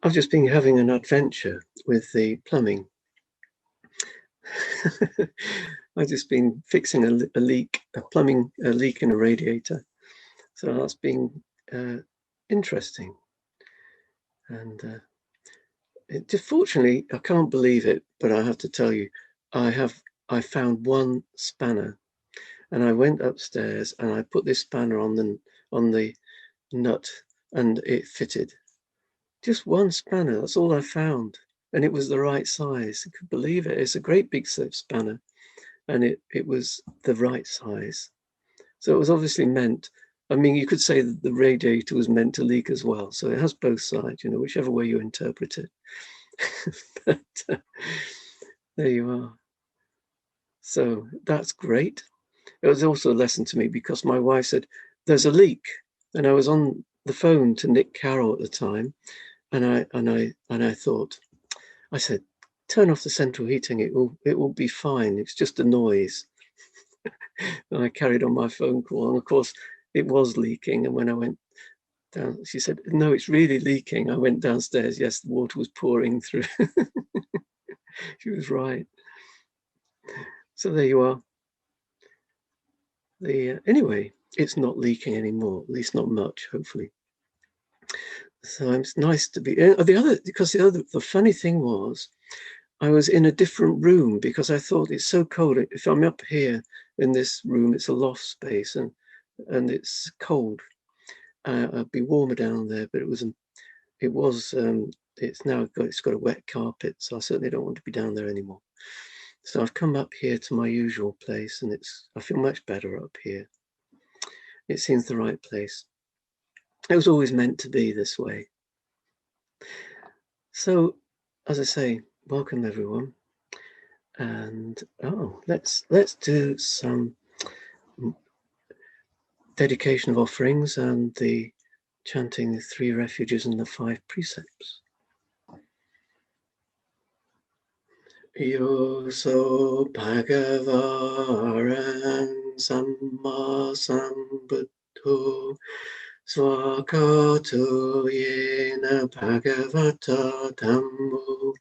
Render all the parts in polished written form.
I've just been having an adventure with the plumbing. I've just been fixing a leak, a leak in a radiator. So that's been interesting. And fortunately, I can't believe it, but I have to tell you, I found one spanner, and I went upstairs and I put this spanner on the nut, and it fitted. Just one spanner, that's all I found. And it was the right size. I could believe it. It's a great big spanner. And it was the right size. So it was obviously meant, I mean, you could say that the radiator was meant to leak as well. So it has both sides, whichever way you interpret it. But there you are. So that's great. It was also a lesson to me because my wife said, there's a leak. And I was on the phone to Nick Carroll at the time. And I thought, I said, turn off the central heating. It will be fine. It's just a noise. And I carried on my phone call. And of course, it was leaking. And when I went down, she said, no, it's really leaking. I went downstairs. Yes, the water was pouring through. She was right. So there you are. Anyway, it's not leaking anymore, at least not much, hopefully. So it's nice to be the funny thing was, I was in a different room because I thought it's so cold. If I'm up here in this room, it's a loft space and it's cold. I'd be warmer down there, but it's now got a wet carpet, so I certainly don't want to be down there anymore. So I've come up here to my usual place, and I feel much better up here. It seems the right place. It was always meant to be this way. So, as I say, welcome everyone. And let's do some dedication of offerings and the chanting the 3 refuges and the 5 precepts. Yoso Bhagava Arahant Samma Sambuddho Swakato Yena Bhagavata Dhammo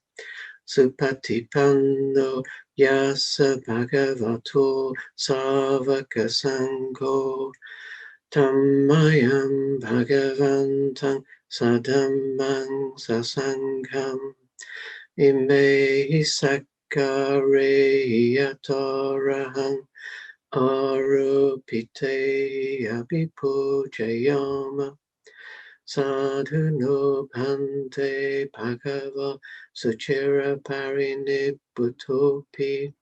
Supatipanno Yasa Bhagavato Savaka Sangho Tammayam Bhagavantang Sadhammang Sasangham Ime Sakkareyatorahang Arupite Abhipujayama Sadhuno Bhante Bhagava Suchira Parinibbutopi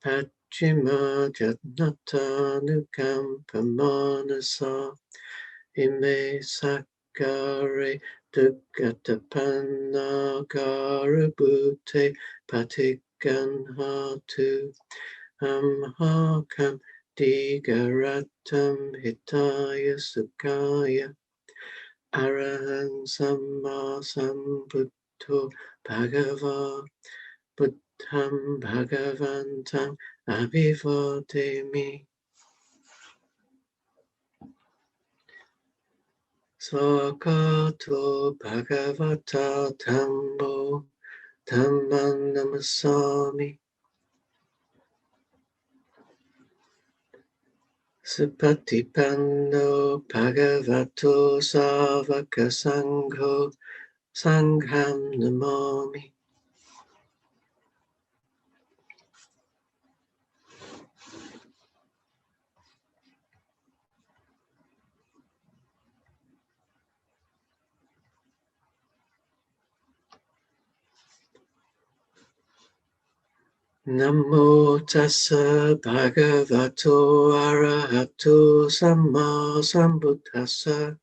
Pachima Jatnata Nukam Pamanasa Ime Sakkare Dukkatapanna Karabhute Patiganhatu Amhakam Digaratam Hitaya Sukhaya Arahang Samma Sambuddho Bhagava Buddham Bhagavantam Abhivademi Swakato Bhagavata Dhammo Dhammam Namasami Supatipanno Bhagavato Savaka Sangho Sangham Namami. Namo tassa bhagavato arahato samma sambuddhassa.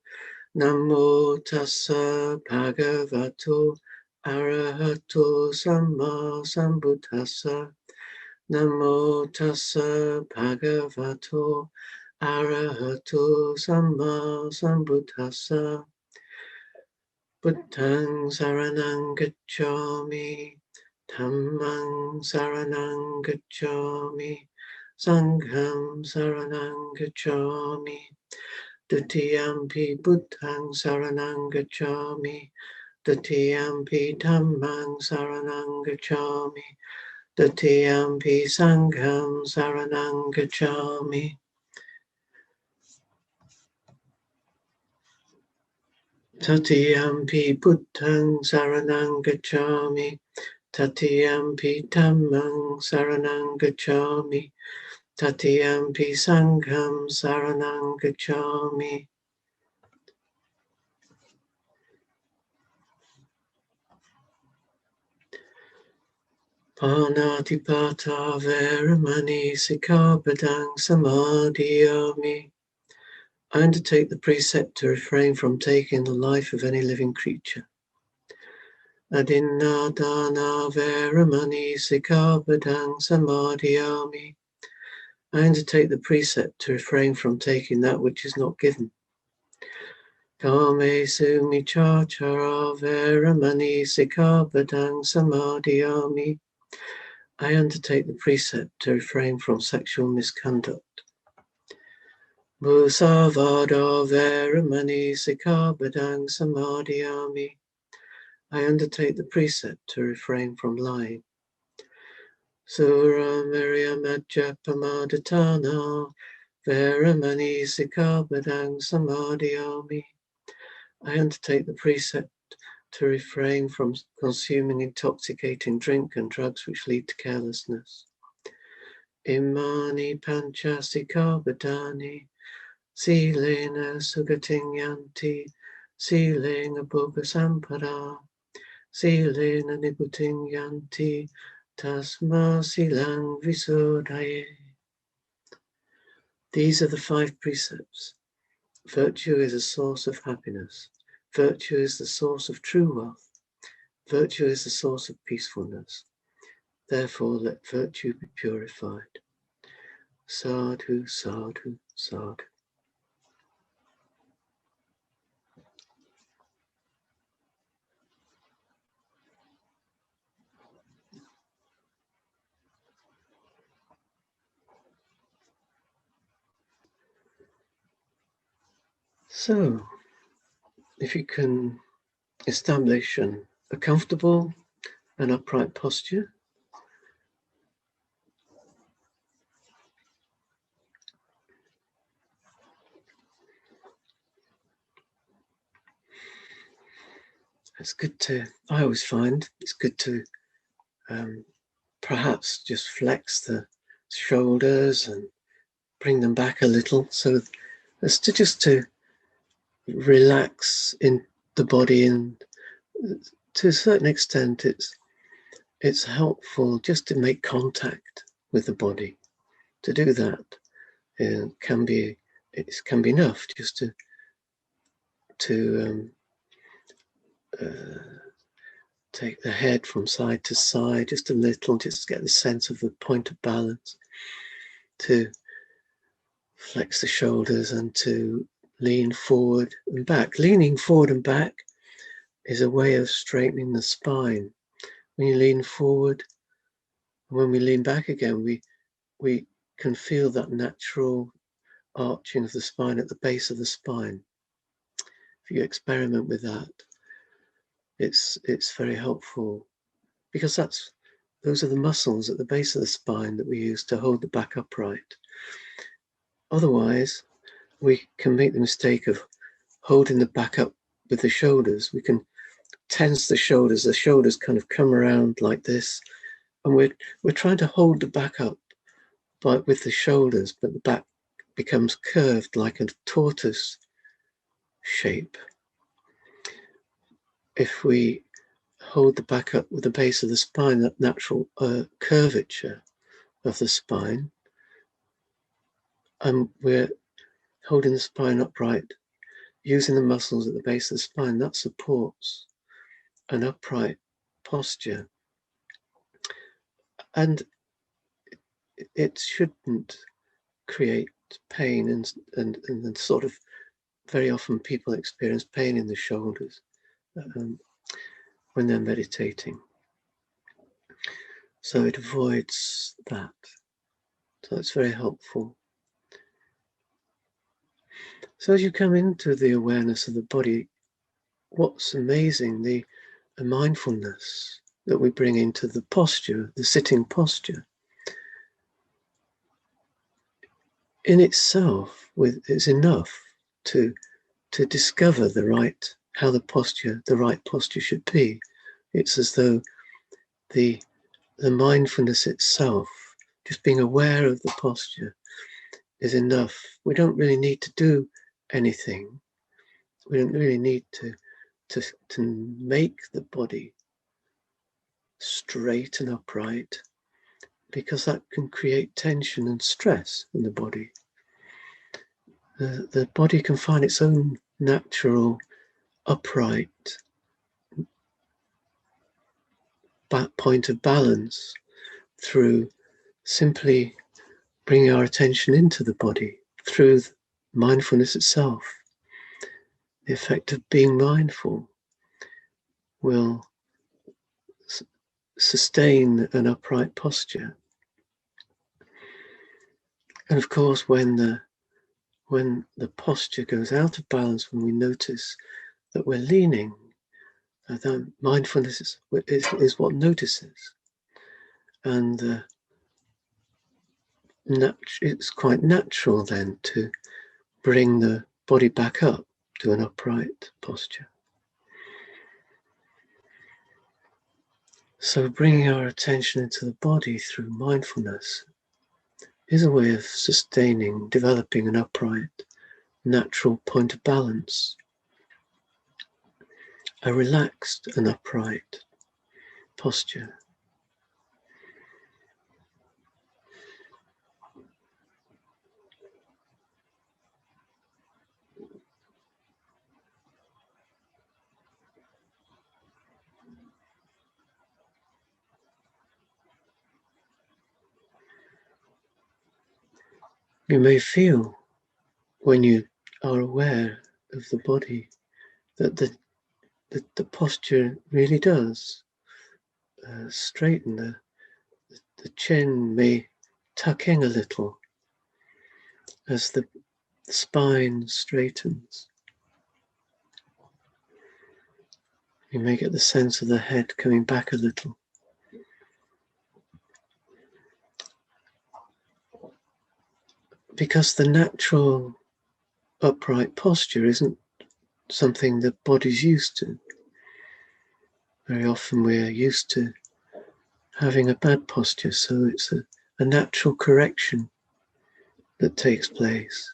Namo tassa bhagavato arahato samma sambuddhassa. Namo tassa bhagavato arahato samma sambuddhassa. Buddhang saranang gacchami. Dhammang saranang gacchami, Sangham saranang gacchami, Dutiyampi buddhang saranang gacchami, Tatiyampi dhammang saranang gacchami. Tatiyampi sangham saranang gacchami. Tatiyampi buddhang saranang gacchami. Tatiyampi dhammang saranang gacchami. Tatiyampi sangham saranang gacchami. Panatipata veramani sikkhapadang samadhiyami. I undertake the precept to refrain from taking the life of any living creature. Adinnadana veramani sikkhapadang samadhiyami. I undertake the precept to refrain from taking that which is not given. Kamesu michachara veramani sikkhapadang samadhiyami. I undertake the precept to refrain from sexual misconduct. Musavada veramani sikkhapadang samadhiyami. I undertake the precept to refrain from lying. Sura Miriya Majja Pamadatana veramani sikkhapadang samadhiyami. I undertake the precept to refrain from consuming intoxicating drink and drugs which lead to carelessness. Imani pancha sikkhapadani silena sugating yanti silena bhoga sampada silena nibuting yanti tasma silang visuddhaye. These are the 5 precepts. Virtue is a source of happiness. Virtue is the source of true wealth. Virtue is the source of peacefulness. Therefore, let virtue be purified. Sadhu, sadhu, sadhu. So, if you can establish a comfortable and upright posture, it's good to, I always find it's good to perhaps just flex the shoulders and bring them back a little, so as to just to relax in the body, and to a certain extent it's helpful just to make contact with the body. To do that can be enough, just to take the head from side to side just a little, just get the sense of the point of balance, to flex the shoulders and to lean forward and back. Leaning forward and back is a way of straightening the spine. When you lean forward, when we lean back again, we can feel that natural arching of the spine at the base of the spine. If you experiment with that, it's very helpful, because those are the muscles at the base of the spine that we use to hold the back upright. Otherwise, we can make the mistake of holding the back up with the shoulders. We can tense the shoulders kind of come around like this, and we're trying to hold the back up with the shoulders, but the back becomes curved like a tortoise shape. If we hold the back up with the base of the spine, that natural curvature of the spine, and we're holding the spine upright, using the muscles at the base of the spine, that supports an upright posture. And it shouldn't create pain, and sort of very often people experience pain in the shoulders when they're meditating. So it avoids that. So it's very helpful. So as you come into the awareness of the body, what's amazing, a mindfulness that we bring into the posture, the sitting posture, in itself is enough to discover how the right posture should be. It's as though the mindfulness itself, just being aware of the posture, is enough. We don't really need to do anything. We don't really need to make the body straight and upright, because that can create tension and stress in the body. The body can find its own natural, upright point of balance through simply bringing our attention into the body through mindfulness itself. The effect of being mindful will sustain an upright posture. And of course, when the posture goes out of balance, when we notice that we're leaning, that mindfulness is what notices. And it's quite natural then to bring the body back up to an upright posture. So bringing our attention into the body through mindfulness is a way of developing an upright, natural point of balance, a relaxed and upright posture. You may feel, when you are aware of the body, that the posture really does straighten. The chin may tuck in a little as the spine straightens. You may get the sense of the head coming back a little. Because the natural upright posture isn't something the body's used to. Very often we're used to having a bad posture, so it's a natural correction that takes place.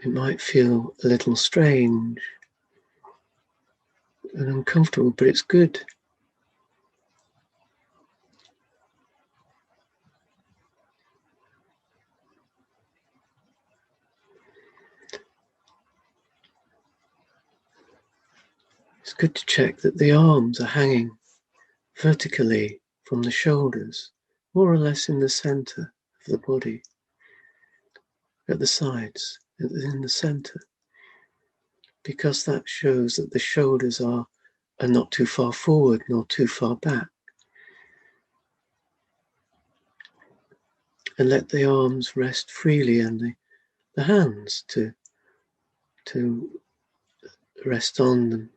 It might feel a little strange and uncomfortable, but it's good. It's good to check that the arms are hanging vertically from the shoulders, more or less in the center of the body, at the sides, in the center, because that shows that the shoulders are not too far forward nor too far back. And let the arms rest freely, and the hands to rest on them,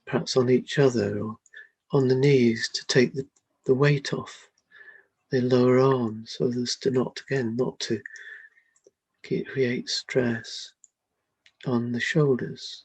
perhaps on each other or on the knees, to take the weight off the lower arms, so as to not to create stress on the shoulders.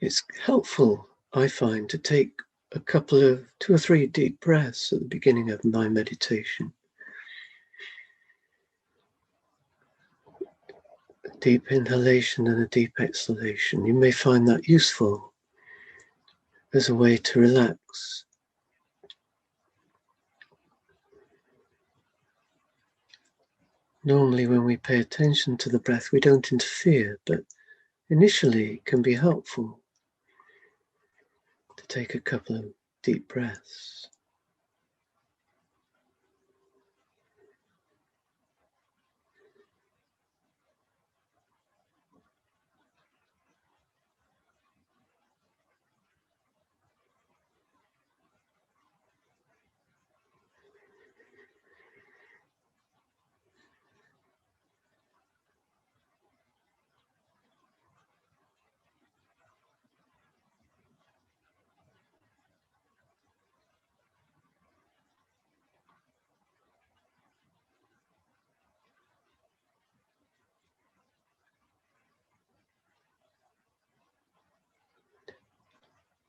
It's helpful, I find, to take two or three deep breaths at the beginning of my meditation. A deep inhalation and a deep exhalation. You may find that useful as a way to relax. Normally when we pay attention to the breath, we don't interfere, but initially it can be helpful to take a couple of deep breaths.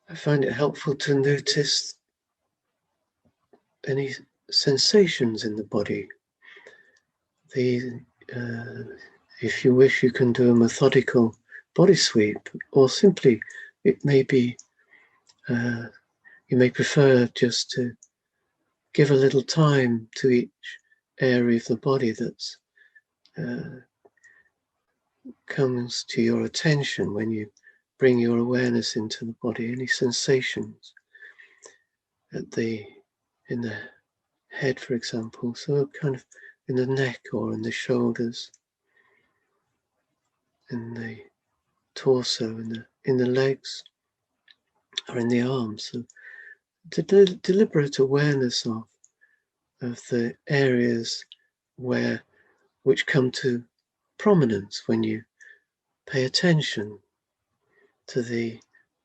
I find it helpful to notice any sensations in the body. If you wish, you can do a methodical body sweep, or simply it may be, you may prefer just to give a little time to each area of the body that's comes to your attention when you bring your awareness into the body. Any sensations in the head, for example, so kind of in the neck or in the shoulders, in the torso, in the legs, or in the arms. So deliberate awareness of the areas which come to prominence when you pay attention to the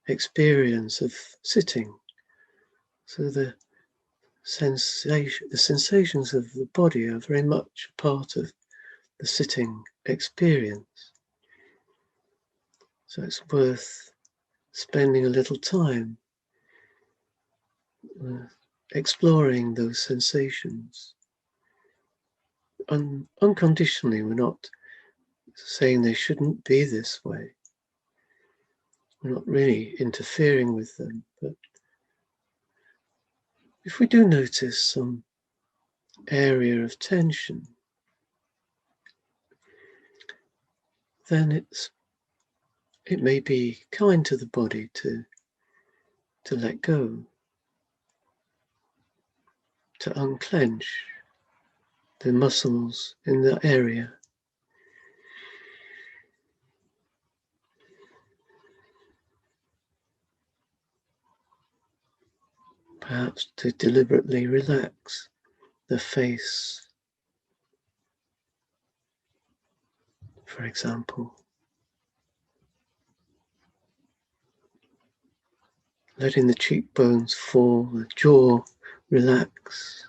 experience of sitting. So the sensations of the body are very much a part of the sitting experience. So it's worth spending a little time exploring those sensations. Unconditionally, we're not saying they shouldn't be this way. We're not really interfering with them, but if we do notice some area of tension, then it may be kind to the body to let go, to unclench the muscles in the area. Perhaps to deliberately relax the face, for example. Letting the cheekbones fall, the jaw relax.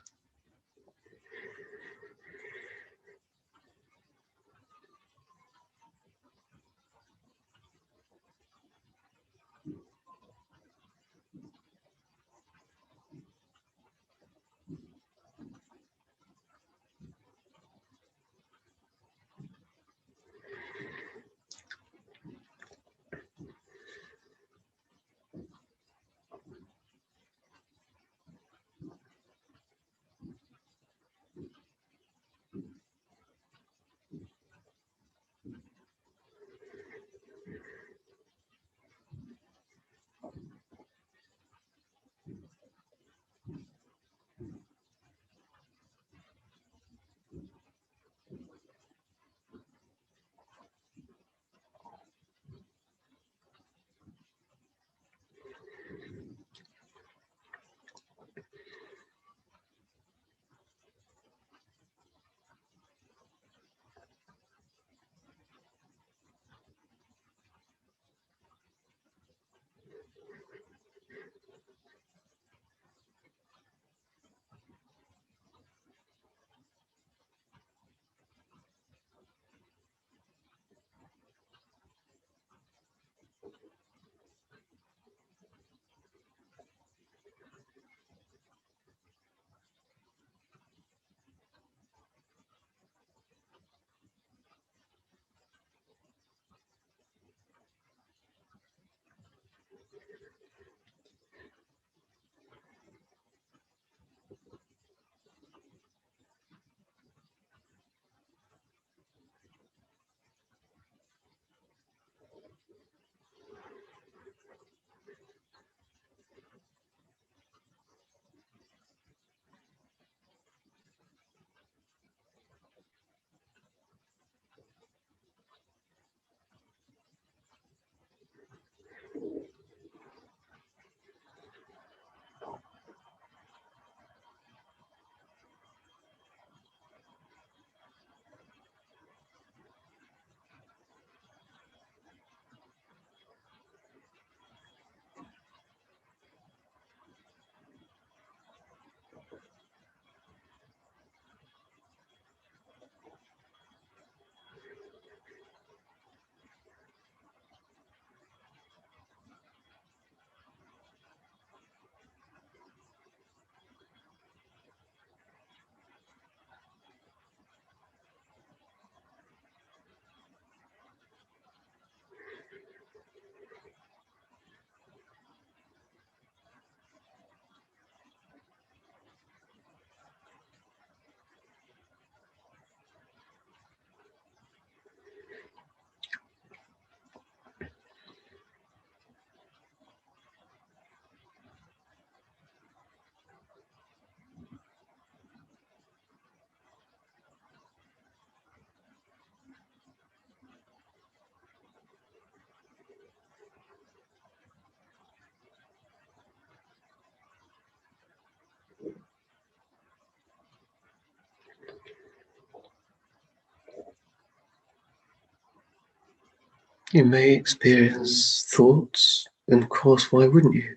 You may experience thoughts, and of course, why wouldn't you?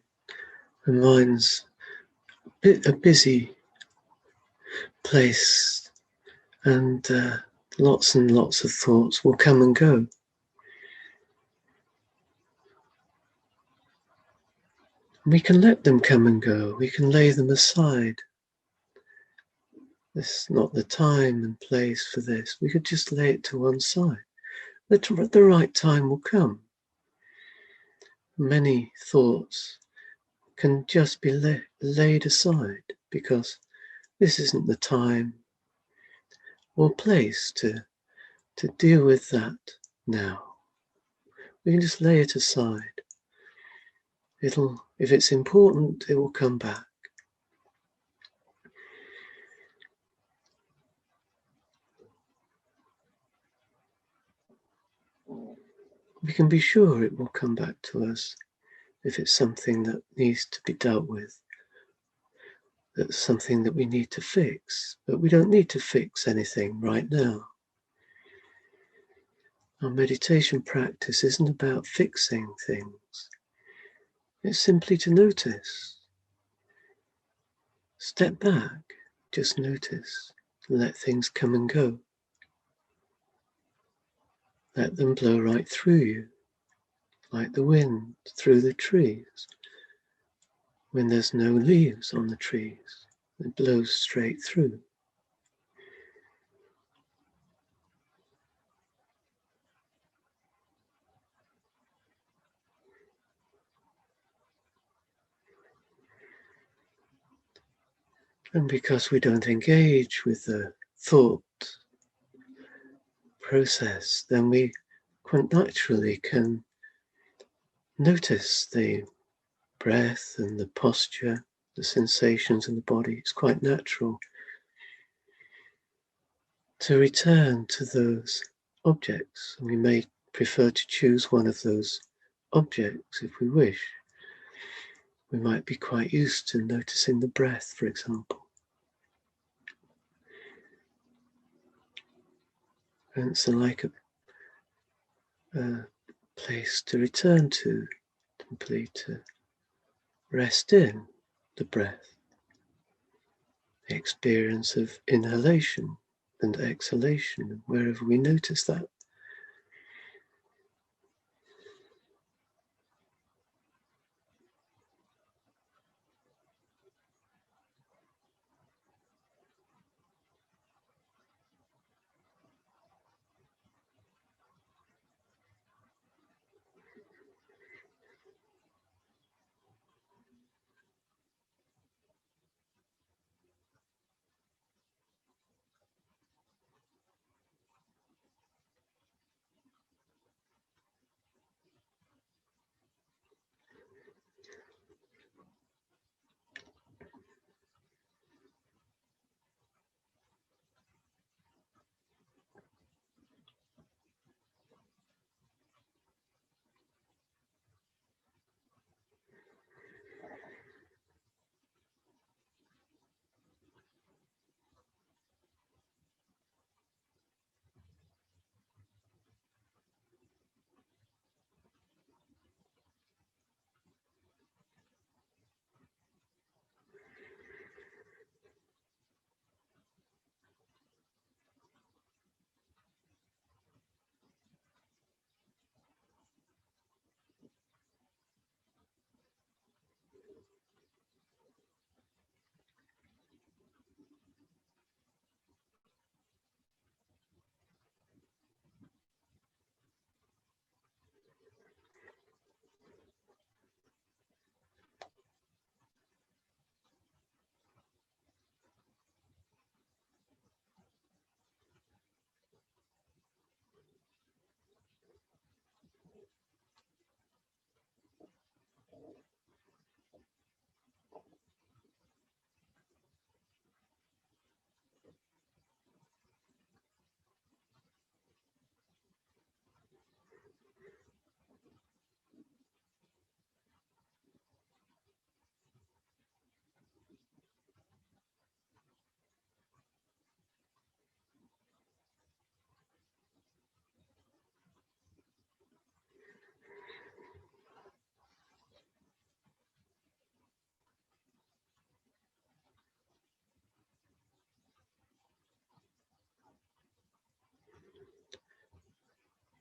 The mind's a busy place, and lots and lots of thoughts will come and go. We can let them come and go. We can lay them aside. This is not the time and place for this. We could just lay it to one side. The right time will come. Many thoughts can just be laid aside because this isn't the time or place to deal with that now. We can just lay it aside. If it's important, it will come back. We can be sure it will come back to us if it's something that needs to be dealt with. That's something that we need to fix, but we don't need to fix anything right now. Our meditation practice isn't about fixing things. It's simply to notice. Step back, just notice, let things come and go. Let them blow right through you, like the wind through the trees. When there's no leaves on the trees, it blows straight through. And because we don't engage with the thought process, then we quite naturally can notice the breath and the posture, the sensations in the body. It's quite natural to return to those objects. And we may prefer to choose one of those objects if we wish. We might be quite used to noticing the breath, for example. And it's like a place to return to, simply to rest in the breath, the experience of inhalation and exhalation, wherever we notice that.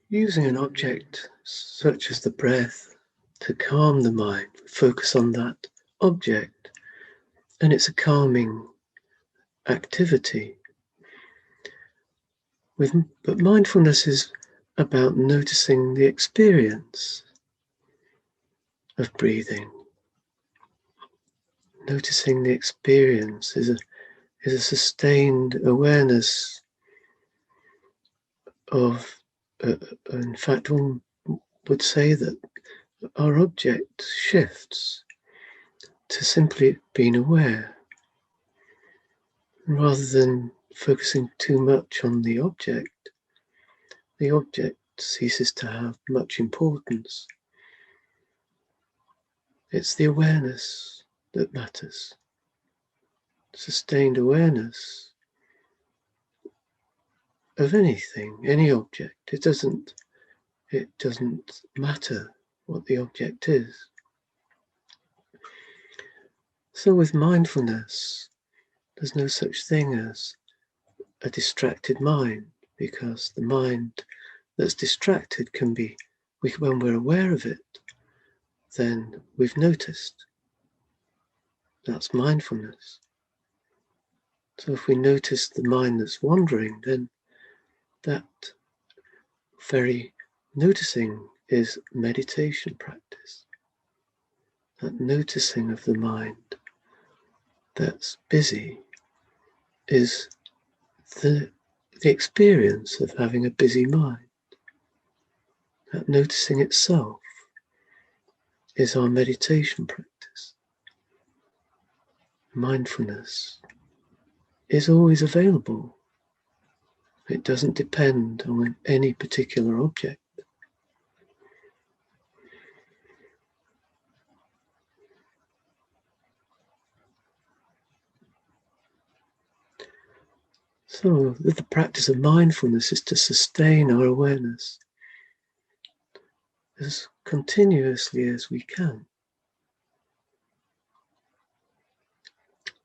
using an object such as the breath to calm the mind, focus on that object, and it's a calming activity. But mindfulness is about noticing the experience of breathing. Noticing the experience is a sustained awareness of, in fact, one would say that our object shifts to simply being aware, rather than focusing too much on the object ceases to have much importance. It's the awareness that matters. Sustained awareness of anything, any object. It doesn't matter what the object is. So with mindfulness, there's no such thing as a distracted mind, because the mind that's distracted can be, when we're aware of it, then we've noticed. That's mindfulness. So if we notice the mind that's wandering, then that very noticing is meditation practice. That noticing of the mind that's busy is the experience of having a busy mind. That noticing itself is our meditation practice. Mindfulness is always available. It doesn't depend on any particular object. So the practice of mindfulness is to sustain our awareness as continuously as we can,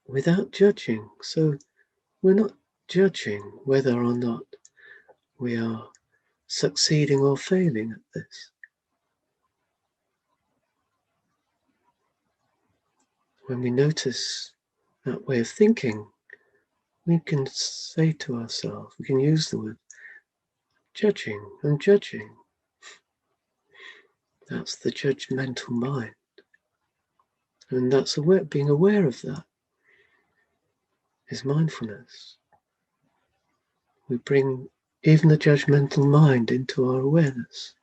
without judging. So we're not judging whether or not we are succeeding or failing at this. When we notice that way of thinking, we can say to ourselves, we can use the word judging. I'm judging. That's the judgmental mind. And that's being aware of that is mindfulness. We bring even the judgmental mind into our awareness.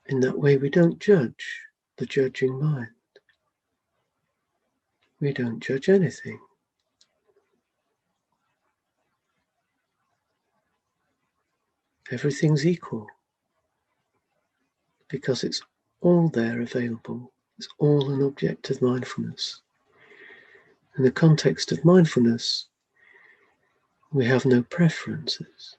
In that way, we don't judge the judging mind. We don't judge anything. Everything's equal because it's all there available. It's all an object of mindfulness. In the context of mindfulness, we have no preferences.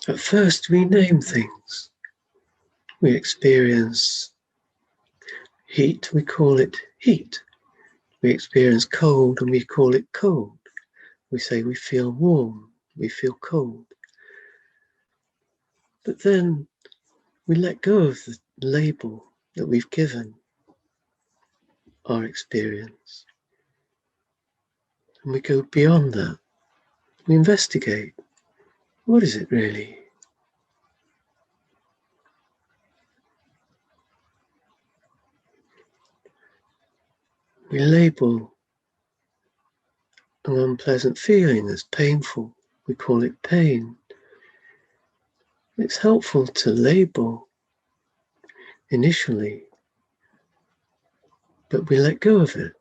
At first we name things. We experience heat, we call it heat. We experience cold and we call it cold. We say we feel warm, we feel cold. But then we let go of the label that we've given our experience. And we go beyond that. We investigate. What is it really? We label an unpleasant feeling as painful. We call it pain. It's helpful to label initially, but we let go of it.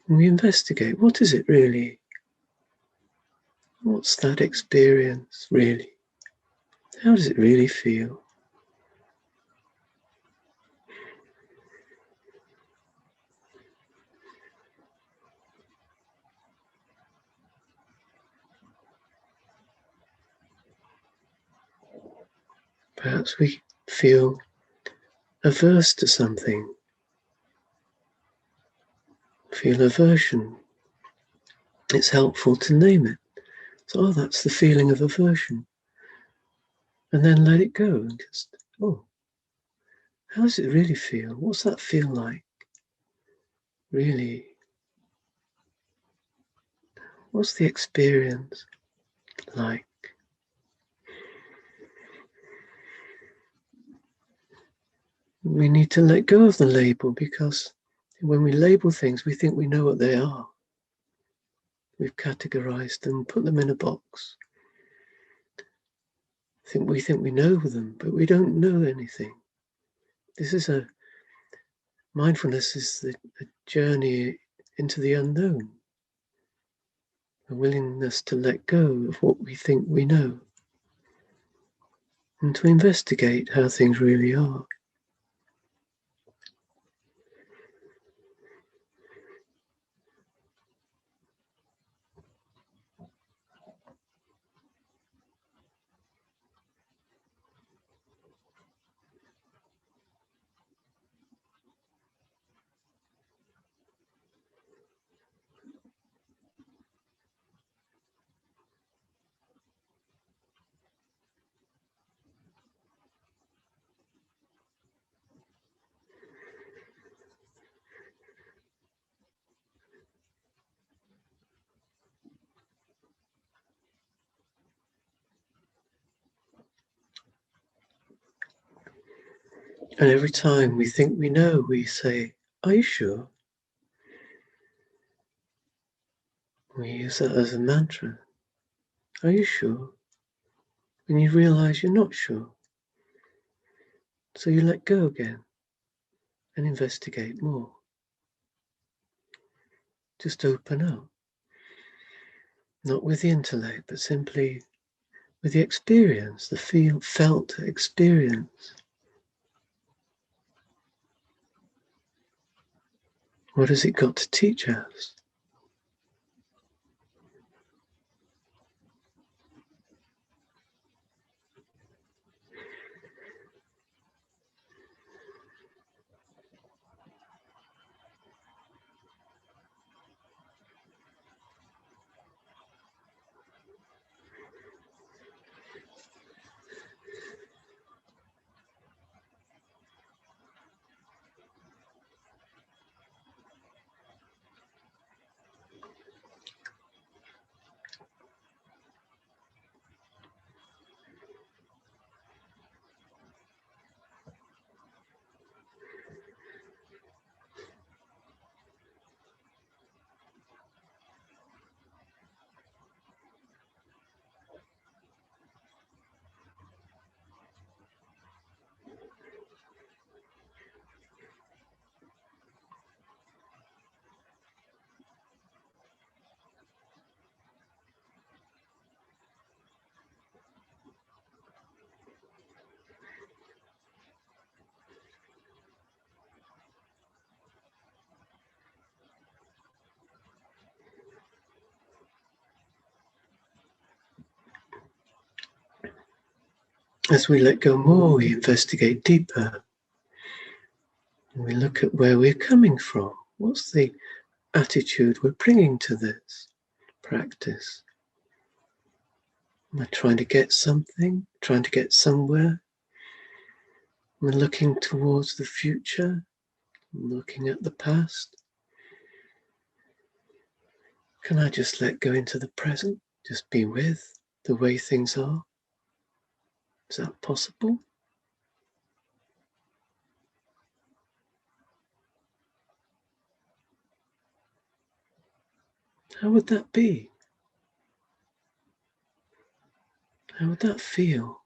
And we investigate. What is it really? What's that experience really? How does it really feel? Perhaps we feel averse to something, feel aversion. It's helpful to name it. So, that's the feeling of aversion. And then let it go and just, how does it really feel? What's that feel like? Really? What's the experience like? We need to let go of the label, because when we label things, we think we know what they are. We've categorized them, put them in a box. We think we know them, but we don't know anything. Mindfulness is a journey into the unknown, a willingness to let go of what we think we know, and to investigate how things really are. And every time we think we know, we say, "Are you sure?" We use that as a mantra. Are you sure? And you realize you're not sure. So you let go again and investigate more. Just open up. Not with the intellect, but simply with the experience, the felt experience. What has it got to teach us? As we let go more, we investigate deeper. We look at where we're coming from. What's the attitude we're bringing to this practice? Am I trying to get something? Trying to get somewhere? Am I looking towards the future? Looking at the past? Can I just let go into the present? Just be with the way things are? Is that possible? How would that be? How would that feel?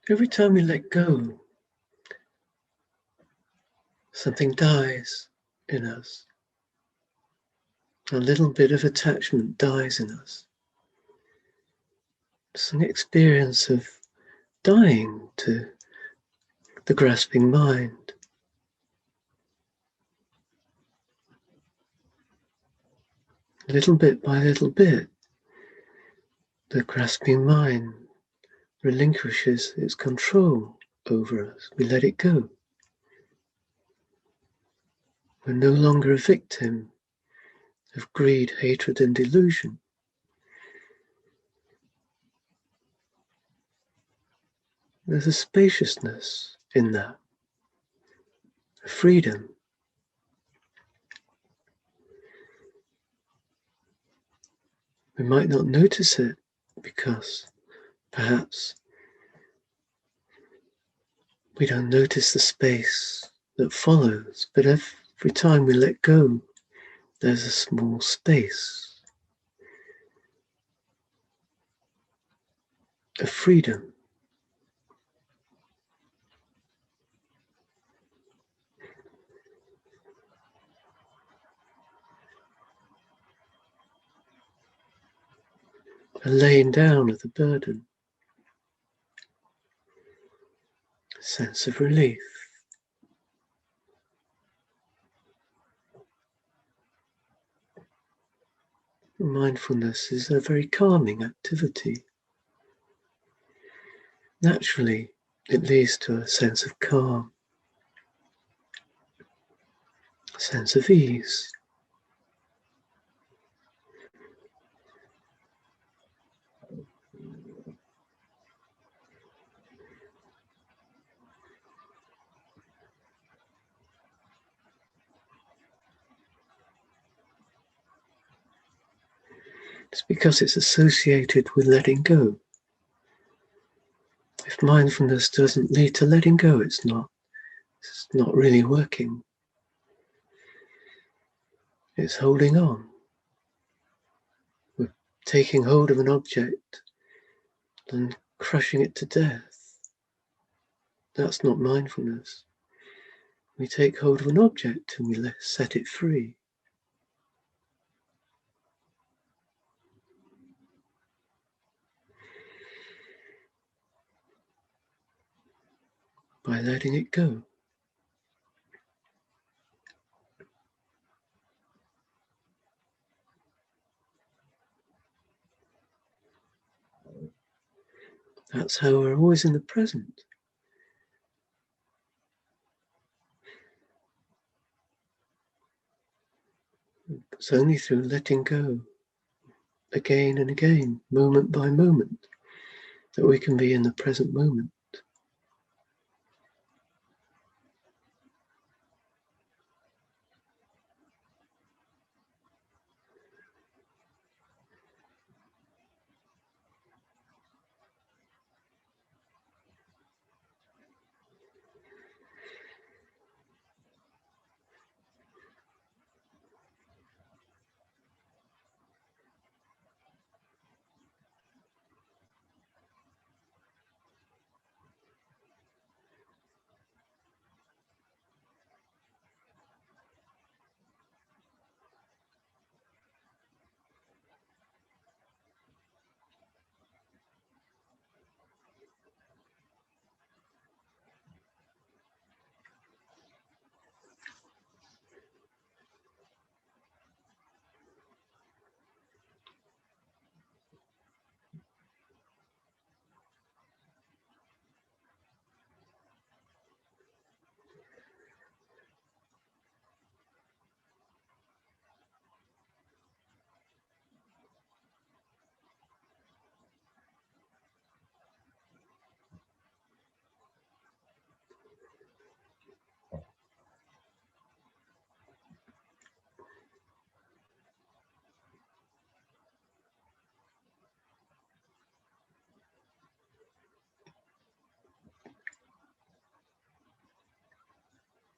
Every time we let go, something dies in us. A little bit of attachment dies in us. It's an experience of dying to the grasping mind. Little bit by little bit, the grasping mind relinquishes its control over us. We let it go. We're no longer a victim of greed, hatred, and delusion. There's a spaciousness in that, a freedom. We might not notice it because perhaps we don't notice the space that follows, but every time we let go, there's a small space of freedom. A laying down of the burden, a sense of relief. Mindfulness is a very calming activity. Naturally, it leads to a sense of calm, a sense of ease. It's because it's associated with letting go. If mindfulness doesn't lead to letting go, it's not really working. It's holding on. We're taking hold of an object and crushing it to death. That's not mindfulness. We take hold of an object and we set it free. by letting it go. That's how we're always in the present. It's only through letting go again and again, moment by moment, that we can be in the present moment.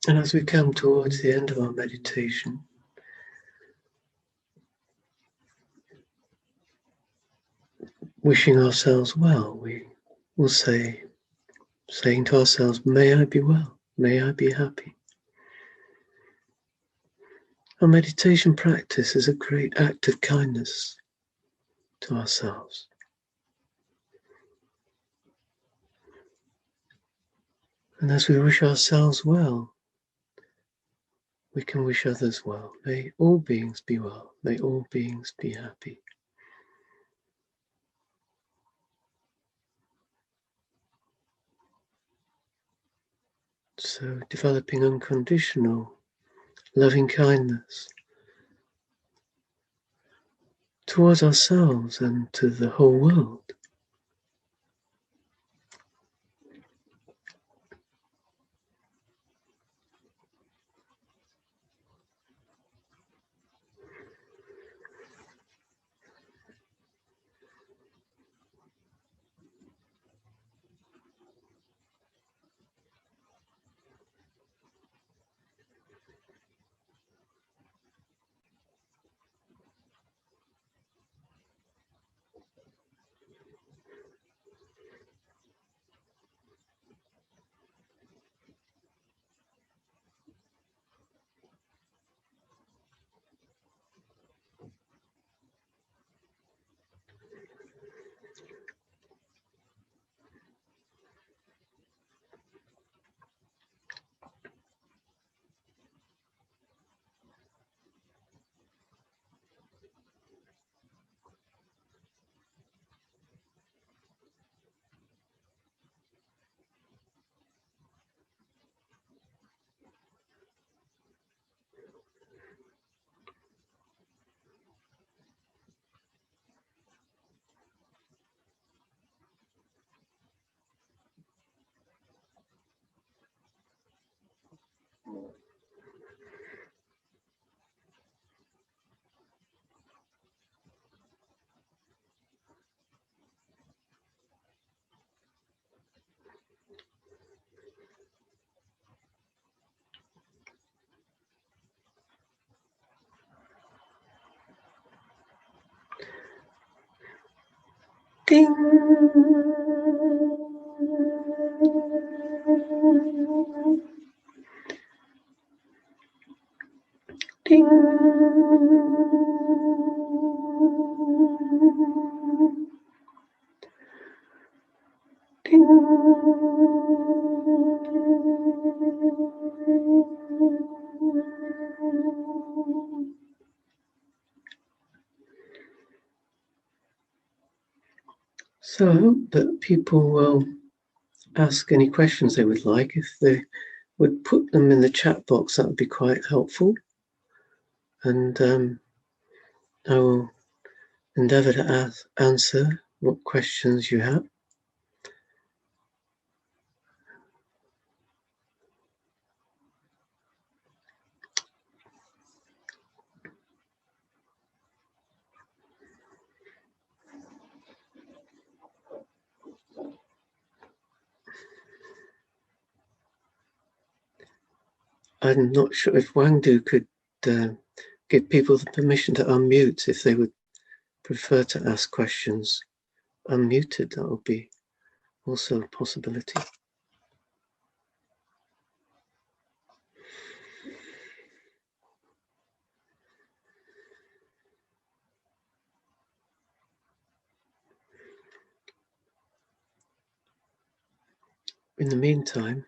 And as we come towards the end of our meditation, wishing ourselves well, we will saying to ourselves, may I be well, may I be happy. Our meditation practice is a great act of kindness to ourselves. And as we wish ourselves well, we can wish others well. May all beings be well. May all beings be happy. So developing unconditional loving kindness towards ourselves and to the whole world. Ding! Ding! Ding! So I hope that people will ask any questions they would like. If they would put them in the chat box, that would be quite helpful. And I will endeavour to answer what questions you have. I'm not sure if Wangdu could give people the permission to unmute if they would prefer to ask questions unmuted. That would be also a possibility. In the meantime,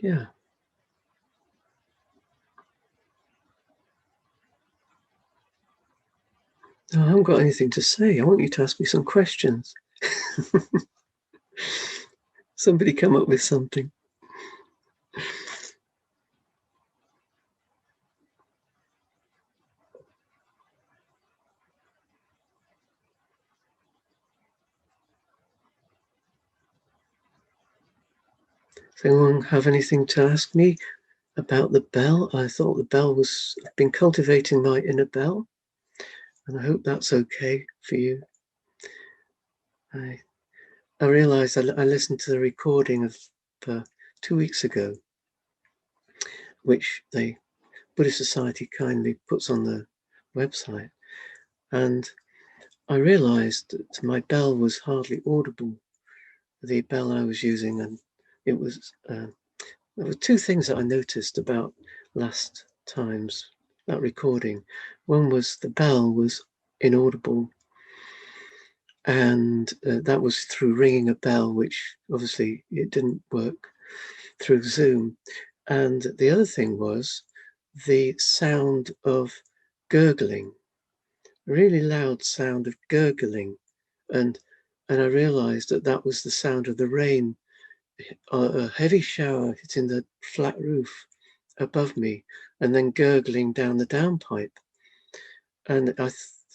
yeah. No, I haven't got anything to say. I want you to ask me some questions. Somebody come up with something. Does anyone have anything to ask me about the bell? I thought the bell was, I've been cultivating my inner bell, and I hope that's okay for you. I realised I listened to the recording of 2 weeks ago, which the Buddhist Society kindly puts on the website, and I realised that my bell was hardly audible, the bell I was using, and it was there were two things that I noticed about last time's that recording. One was the bell was inaudible, and that was through ringing a bell, which obviously it didn't work through Zoom. And the other thing was the sound of gurgling, really loud sound of gurgling, and I realized that that was the sound of the rain, a heavy shower hitting the flat roof above me and then gurgling down the downpipe. And I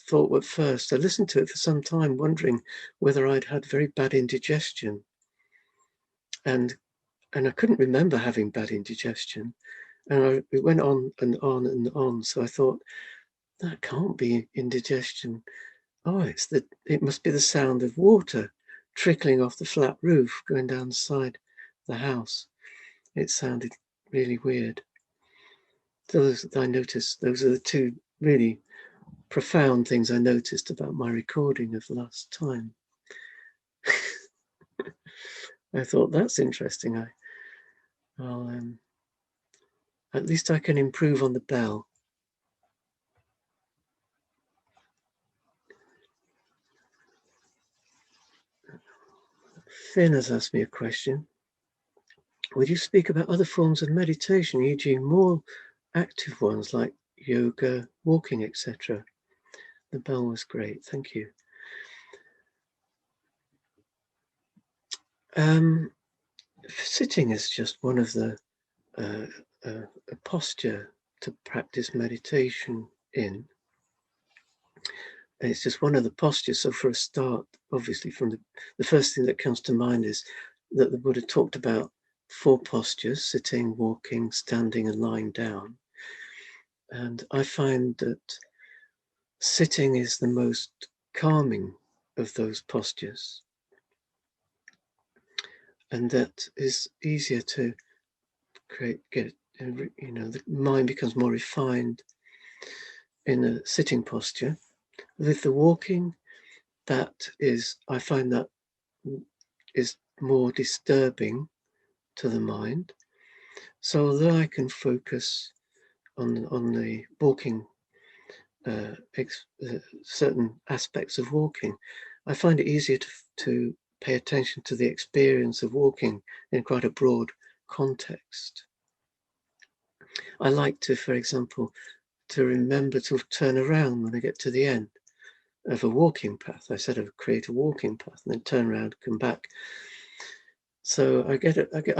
thought at first, I listened to it for some time, wondering whether I'd had very bad indigestion. And I couldn't remember having bad indigestion. And it went on and on and on. So I thought, that can't be indigestion. Oh, it must be the sound of water trickling off the flat roof going down the side of the house. It sounded really weird. I noticed those are the two really profound things I noticed about my recording of last time. I thought, that's interesting. At least I can improve on the bell. Finn has asked me a question. Would you speak about other forms of meditation, e.g. more active ones like yoga, walking, etc.? The bell was great, thank you. Sitting is just one of the a posture to practice meditation in. It's just one of the postures. So for a start, obviously from the first thing that comes to mind is that the Buddha talked about 4 postures: sitting, walking, standing, and lying down. And I find that sitting is the most calming of those postures. And that is easier to get, the mind becomes more refined in a sitting posture. With the walking, I find that is more disturbing to the mind. So although I can focus on the walking certain aspects of walking, I find it easier to pay attention to the experience of walking in quite a broad context. I like to, for example, to remember to turn around when I get to the end of a walking path. I said I would create a walking path and then turn around, come back. So I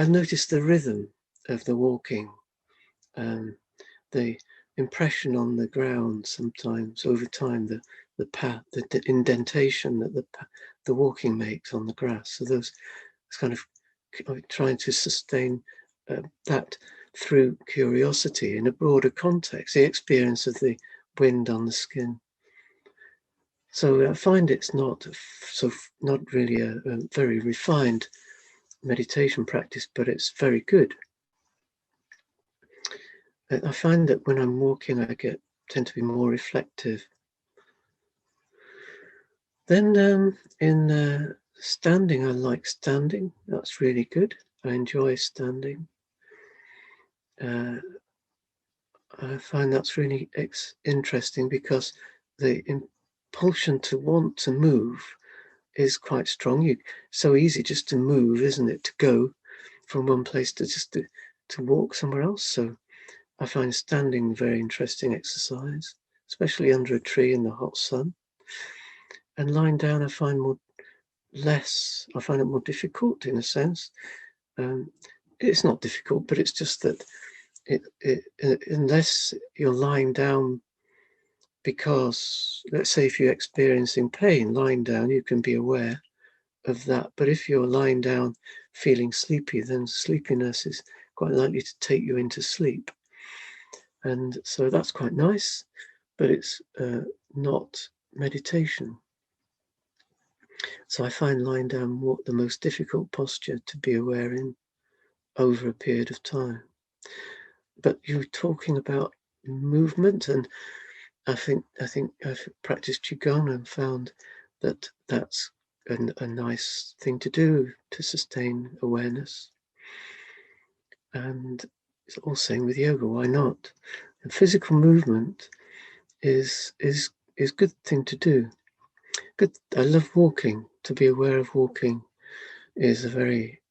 notice the rhythm of the walking, the impression on the ground sometimes over time, the path, the indentation that the walking makes on the grass. So those, it's kind of trying to sustain that through curiosity in a broader context, the experience of the wind on the skin. So I find it's not really a very refined meditation practice, but it's very good. I find that when I'm walking, I tend to be more reflective. Then in standing, I like standing. That's really good. I enjoy standing. I find that's really interesting because the impulsion to want to move is quite strong. So easy just to move, isn't it? To go from one place to just to walk somewhere else. So I find standing very interesting exercise, especially under a tree in the hot sun. And lying down, I find it more difficult in a sense. It's not difficult, but it's just that unless you're lying down because, let's say, if you're experiencing pain, lying down, you can be aware of that. But if you're lying down feeling sleepy, then sleepiness is quite likely to take you into sleep. And so that's quite nice, but it's not meditation. So I find lying down the most difficult posture to be aware in over a period of time. But you're talking about movement, and I think I've practiced Qigong and found that that's a nice thing to do to sustain awareness. And it's all same with yoga. Why not? And physical movement is a good thing to do. Good. I love walking. To be aware of walking is a very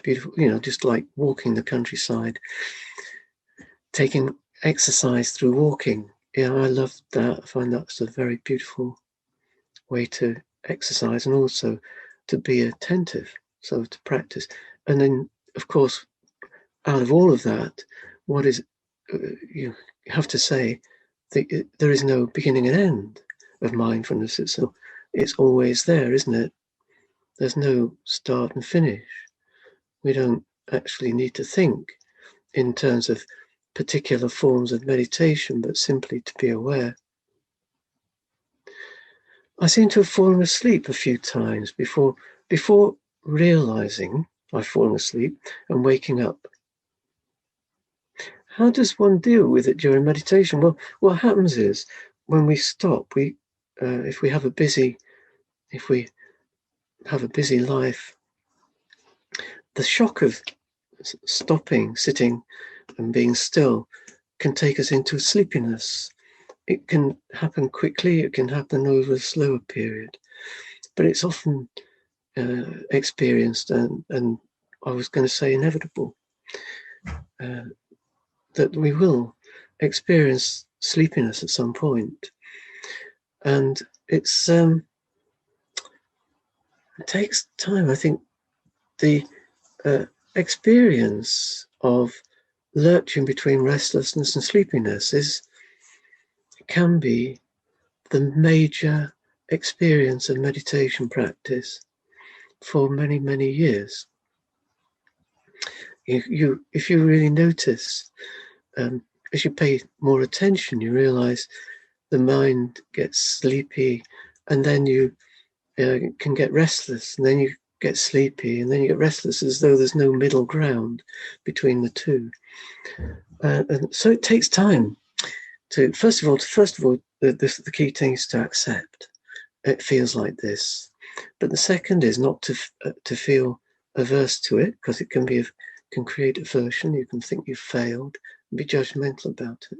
beautiful. Just like walking the countryside, taking exercise through walking. Yeah, I love that. I find that's a very beautiful way to exercise and also to be attentive. So to practice, and then of course, out of all of that, what is you have to say that there is no beginning and end of mindfulness. It's always there, isn't it? There's no start and finish. We don't actually need to think in terms of particular forms of meditation, but simply to be aware. I seem to have fallen asleep a few times before realizing I've fallen asleep and waking up. How does one deal with it during meditation? Well, what happens is when we stop, if we have a busy life, the shock of stopping, sitting, and being still can take us into sleepiness. It can happen quickly. It can happen over a slower period, but it's often experienced and I was going to say inevitable. That we will experience sleepiness at some point, and it takes time. I think the experience of lurching between restlessness and sleepiness can be the major experience of meditation practice for many, many years. If you really notice, as you pay more attention, you realize the mind gets sleepy, and then you can get restless, and then you get sleepy, and then you get restless, as though there's no middle ground between the two. And so it takes time to, first of all, the key thing is to accept it feels like this. But the second is not to feel averse to it, because it can create aversion. You can think you've failed and be judgmental about it.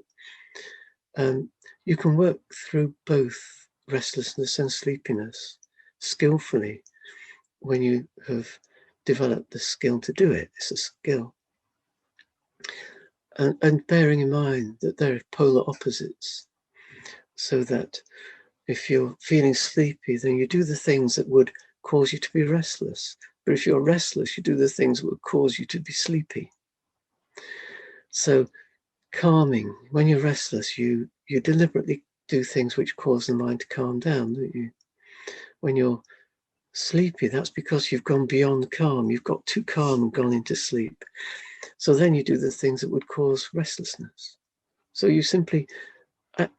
you can work through both restlessness and sleepiness skillfully when you have developed the skill to do it. It's a skill. And bearing in mind that there are polar opposites, so that if you're feeling sleepy, then you do the things that would cause you to be restless. But if you're restless, you do the things that would cause you to be sleepy. So calming, when you're restless, you deliberately do things which cause the mind to calm down, don't you? When you're sleepy, that's because you've gone beyond calm. You've got too calm and gone into sleep. So then you do the things that would cause restlessness. So you simply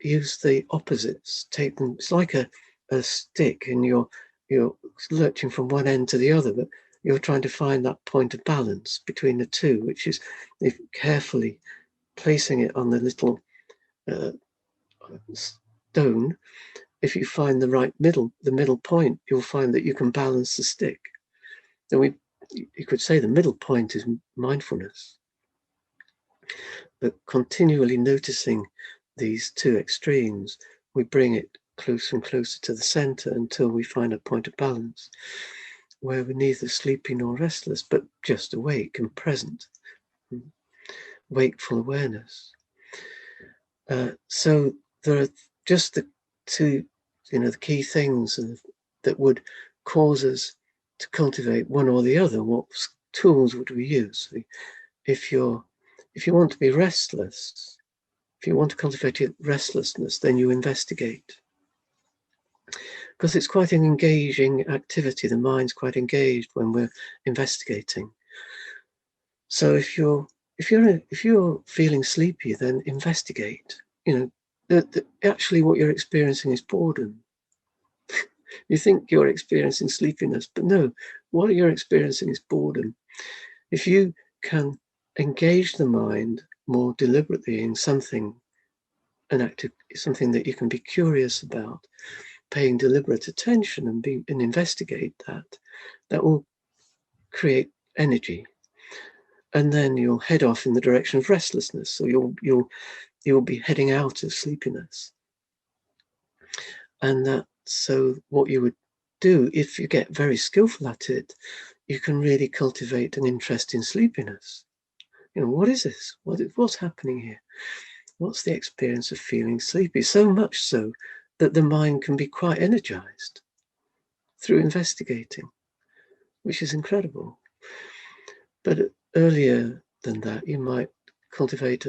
use the opposites, take them. It's like a stick, and you're lurching from one end to the other, but you're trying to find that point of balance between the two, which is if carefully placing it on the little stone. If you find the right middle point, you'll find that you can balance the stick. And you could say the middle point is mindfulness, but continually noticing these two extremes, we bring it closer and closer to the center until we find a point of balance where we're neither sleepy nor restless, but just awake and present, wakeful awareness. So there are just the two, the key things that would cause us to cultivate one or the other. What tools would we use? If you want to be restless, if you want to cultivate restlessness, then you investigate. Because it's quite an engaging activity. The mind's quite engaged when we're investigating. So if you're feeling sleepy, then investigate. Actually what you're experiencing is boredom. You think you're experiencing sleepiness, but no, what you're experiencing is boredom. If you can engage the mind more deliberately in something, something that you can be curious about, paying deliberate attention and investigate that will create energy. And then you'll head off in the direction of restlessness. So you'll be heading out of sleepiness. And so what you would do, if you get very skillful at it, you can really cultivate an interest in sleepiness. What is this? What's happening here? What's the experience of feeling sleepy? So much so that the mind can be quite energized through investigating, which is incredible. But earlier than that, you might cultivate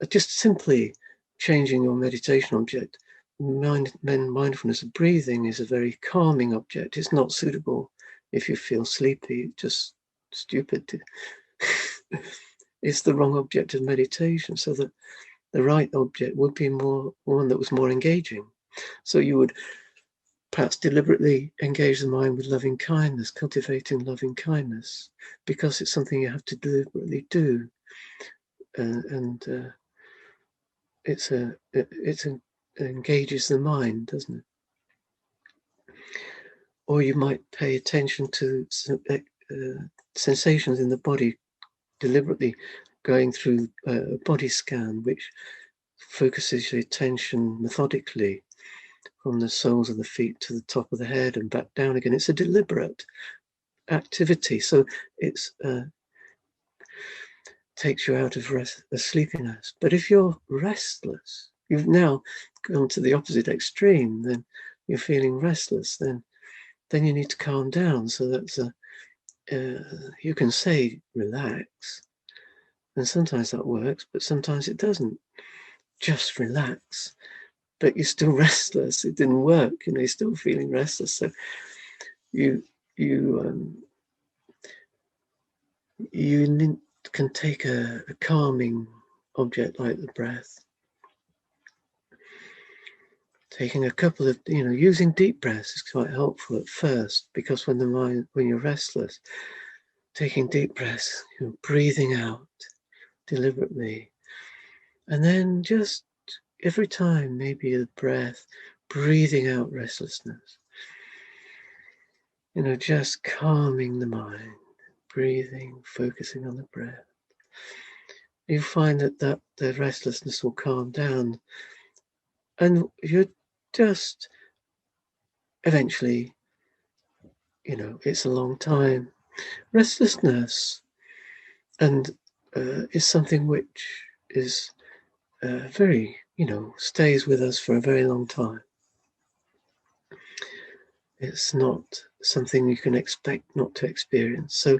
just simply changing your meditation object. Mindfulness of breathing is a very calming object. It's not suitable if you feel sleepy, just stupid. It's the wrong object of meditation, so that the right object would be one that was more engaging. So you would perhaps deliberately engage the mind with loving kindness, cultivating loving kindness, because it's something you have to deliberately do, and it engages the mind, doesn't it? Or you might pay attention to sensations in the body, deliberately going through a body scan, which focuses your attention methodically from the soles of the feet to the top of the head and back down again. It's a deliberate activity, so it's takes you out of sleepiness. But if you're restless, you've now gone to the opposite extreme, then you're feeling restless, then you need to calm down. So that's you can say relax, and sometimes that works, but sometimes it doesn't. Just relax, but you're still restless. It didn't work. You're still feeling restless. So you can take a calming object like the breath, taking a couple of, using deep breaths is quite helpful at first, because when you're restless, taking deep breaths, breathing out deliberately, and then just every time, maybe a breath, breathing out restlessness, just calming the mind, breathing, focusing on the breath. You find that the restlessness will calm down, And you're just eventually, you know, it's a long time. Restlessness and is something which is very, you know, stays with us for a very long time. It's not something you can expect not to experience. So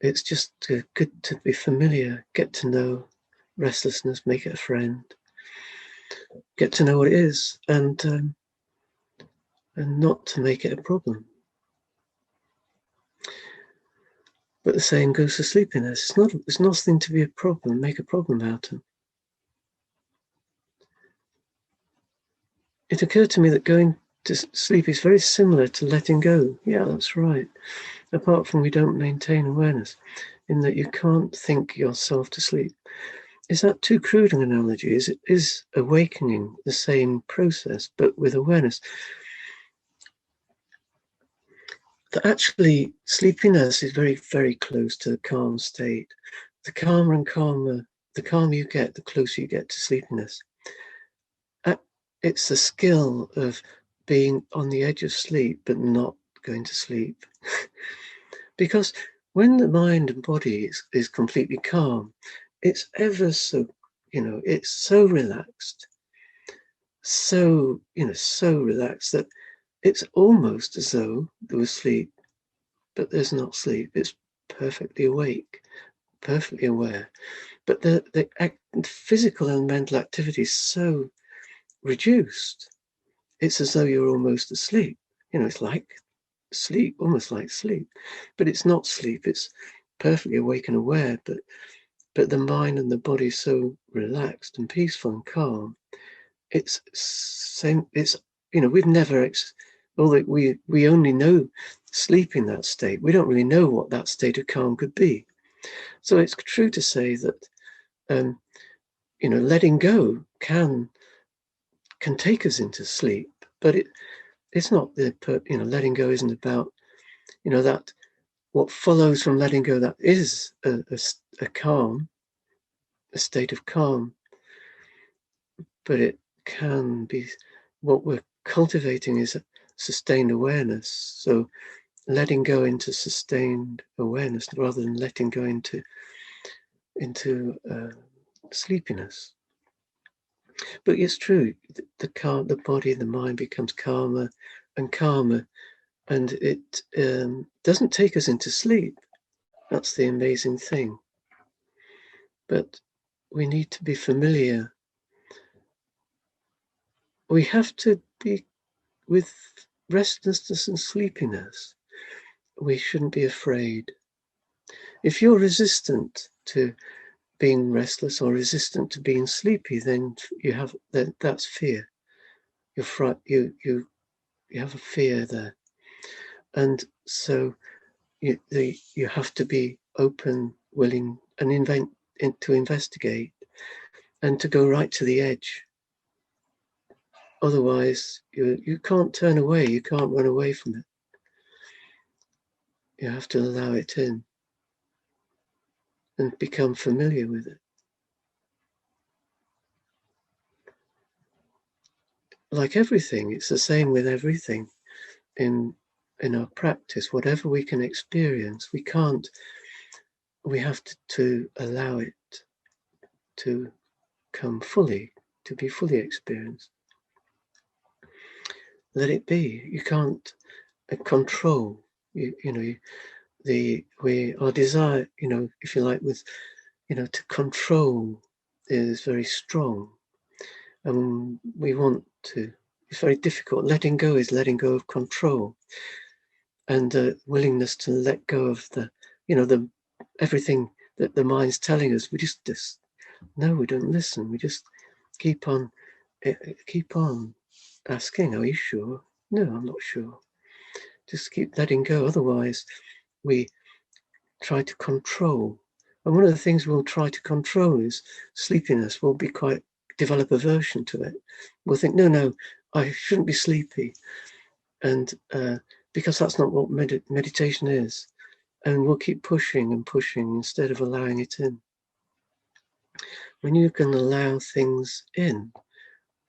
it's just good to be familiar, get to know restlessness, make it a friend, get to know what it is, and not to make it a problem. But the saying goes for sleepiness. It's nothing to be a problem, make a problem out of. It occurred to me that going to sleep is very similar to letting go. Yeah, that's right. Apart from we don't maintain awareness, in that you can't think yourself to sleep. Is that too crude an analogy? Is awakening the same process, but with awareness? That actually sleepiness is very, very close to the calm state. The calmer and calmer, the calmer you get, the closer you get to sleepiness. It's the skill of being on the edge of sleep, but not going to sleep. Because when the mind and body is completely calm, it's ever so, you know, it's so relaxed, so, you know, so relaxed that it's almost as though there was sleep, but there's not sleep. It's perfectly awake, perfectly aware. But the physical and mental activity is so reduced. It's as though you're almost asleep. You know, it's like sleep, almost like sleep, but it's not sleep. It's perfectly awake and aware, but the mind and the body is so relaxed and peaceful and calm. It's same. It's, you know, we've never although we only know sleep in that state. We don't really know what that state of calm could be. So it's true to say that you know, letting go can take us into sleep, but it's not you know, letting go isn't about, you know, that what follows from letting go, that is a calm, a state of calm, but it can be, what we're cultivating is a sustained awareness. So letting go into sustained awareness rather than letting go into sleepiness. But it's true, the body, the mind becomes calmer and calmer, and it doesn't take us into sleep. That's the amazing thing. But we need to be familiar. We have to be with restlessness and sleepiness. We shouldn't be afraid. If you're resistant to being restless or resistant to being sleepy, then that's fear. You have a fear there, and so you have to be open, willing, and to investigate, and to go right to the edge. Otherwise, you can't turn away. You can't run away from it. You have to allow it in and become familiar with it. Like everything, it's the same with everything in our practice. Whatever we can experience, we have to allow it to come fully, to be fully experienced. Let it be. You can't control. You know, our desire, you know, if you like, with, you know, to control is very strong, and we want to. It's very difficult. Letting go is letting go of control, and the willingness to let go of the, you know, the everything that the mind's telling us. We just no, we don't listen. We just keep on asking, "Are you sure?" No, I'm not sure. Just keep letting go. Otherwise, we try to control. And one of the things we'll try to control is sleepiness. We'll develop aversion to it. We'll think, no, I shouldn't be sleepy. And because that's not what meditation is. And we'll keep pushing and pushing instead of allowing it in. When you can allow things in,